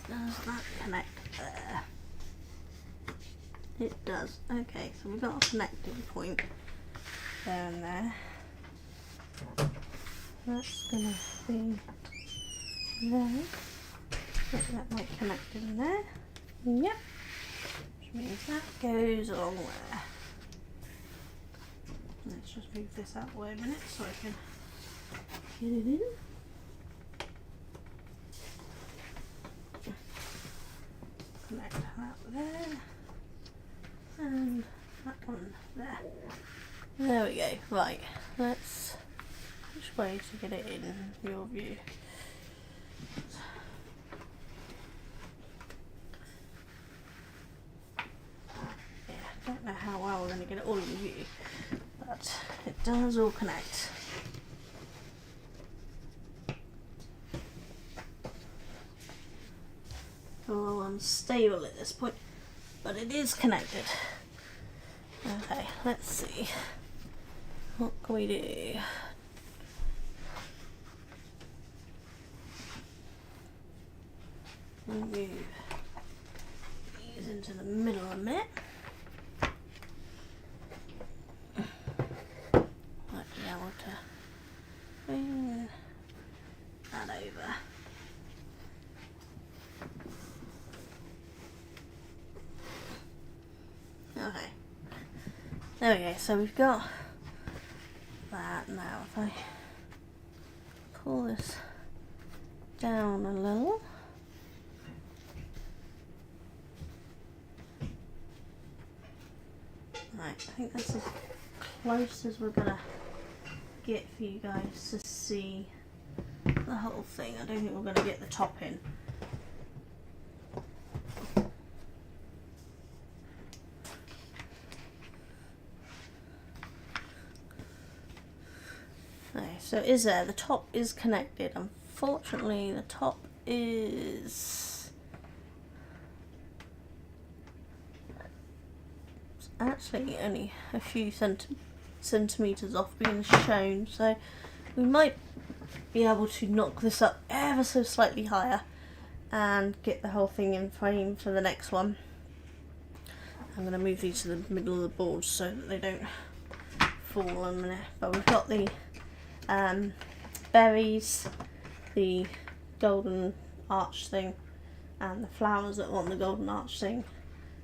Does that connect there? It does. Okay, so we've got a connecting point there and there. That's gonna be there. That might connect in there. Yep. Which means that goes along there. Let's just move this out of the way a minute so I can get it in. Connect that there. And that one there. There we go. Right. Let's, which way to get it in your view? Yeah, don't know how well we're going to get it all in view, but it does all connect. A little unstable at this point, but it is connected. Okay, let's see. What can we do? Move these into the middle a minute. Might be able to bring that over. Okay. There we go. So we've got that now. If I pull this down a little. Right, I think that's as close as we're gonna get for you guys to see the whole thing. I don't think we're gonna get the top in. Okay, so it is there. The top is connected. Unfortunately, the top is actually only a few centimeters off being shown, so we might be able to knock this up ever so slightly higher and get the whole thing in frame for the next one. I'm going to move these to the middle of the board so that they don't fall in a minute. But we've got the berries, the golden arch thing, and the flowers that are on the golden arch thing.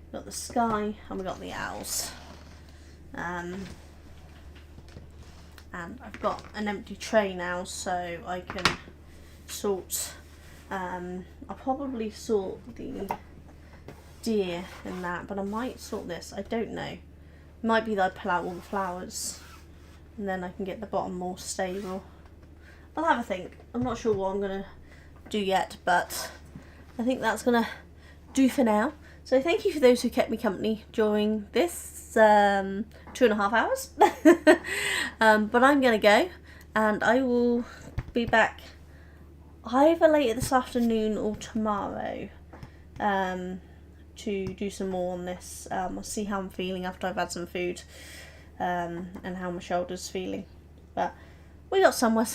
We've got the sky and we've got the owls. And I've got an empty tray now, so I can sort, I'll probably sort the deer in that, but I might sort this, I don't know. It might be that I pull out all the flowers and then I can get the bottom more stable. I'll have a think. I'm not sure what I'm going to do yet, but I think that's going to do for now. So thank you for those who kept me company during this 2.5 hours. But I'm going to go, and I will be back either later this afternoon or tomorrow to do some more on this. I'll see how I'm feeling after I've had some food and how my shoulder's feeling. But we got somewhere.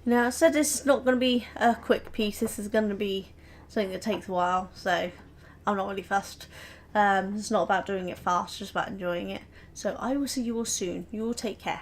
You know, I said this is not going to be a quick piece. This is going to be something that takes a while, so I'm not really fussed. It's not about doing it fast, just about enjoying it. So I will see you all soon. You all take care.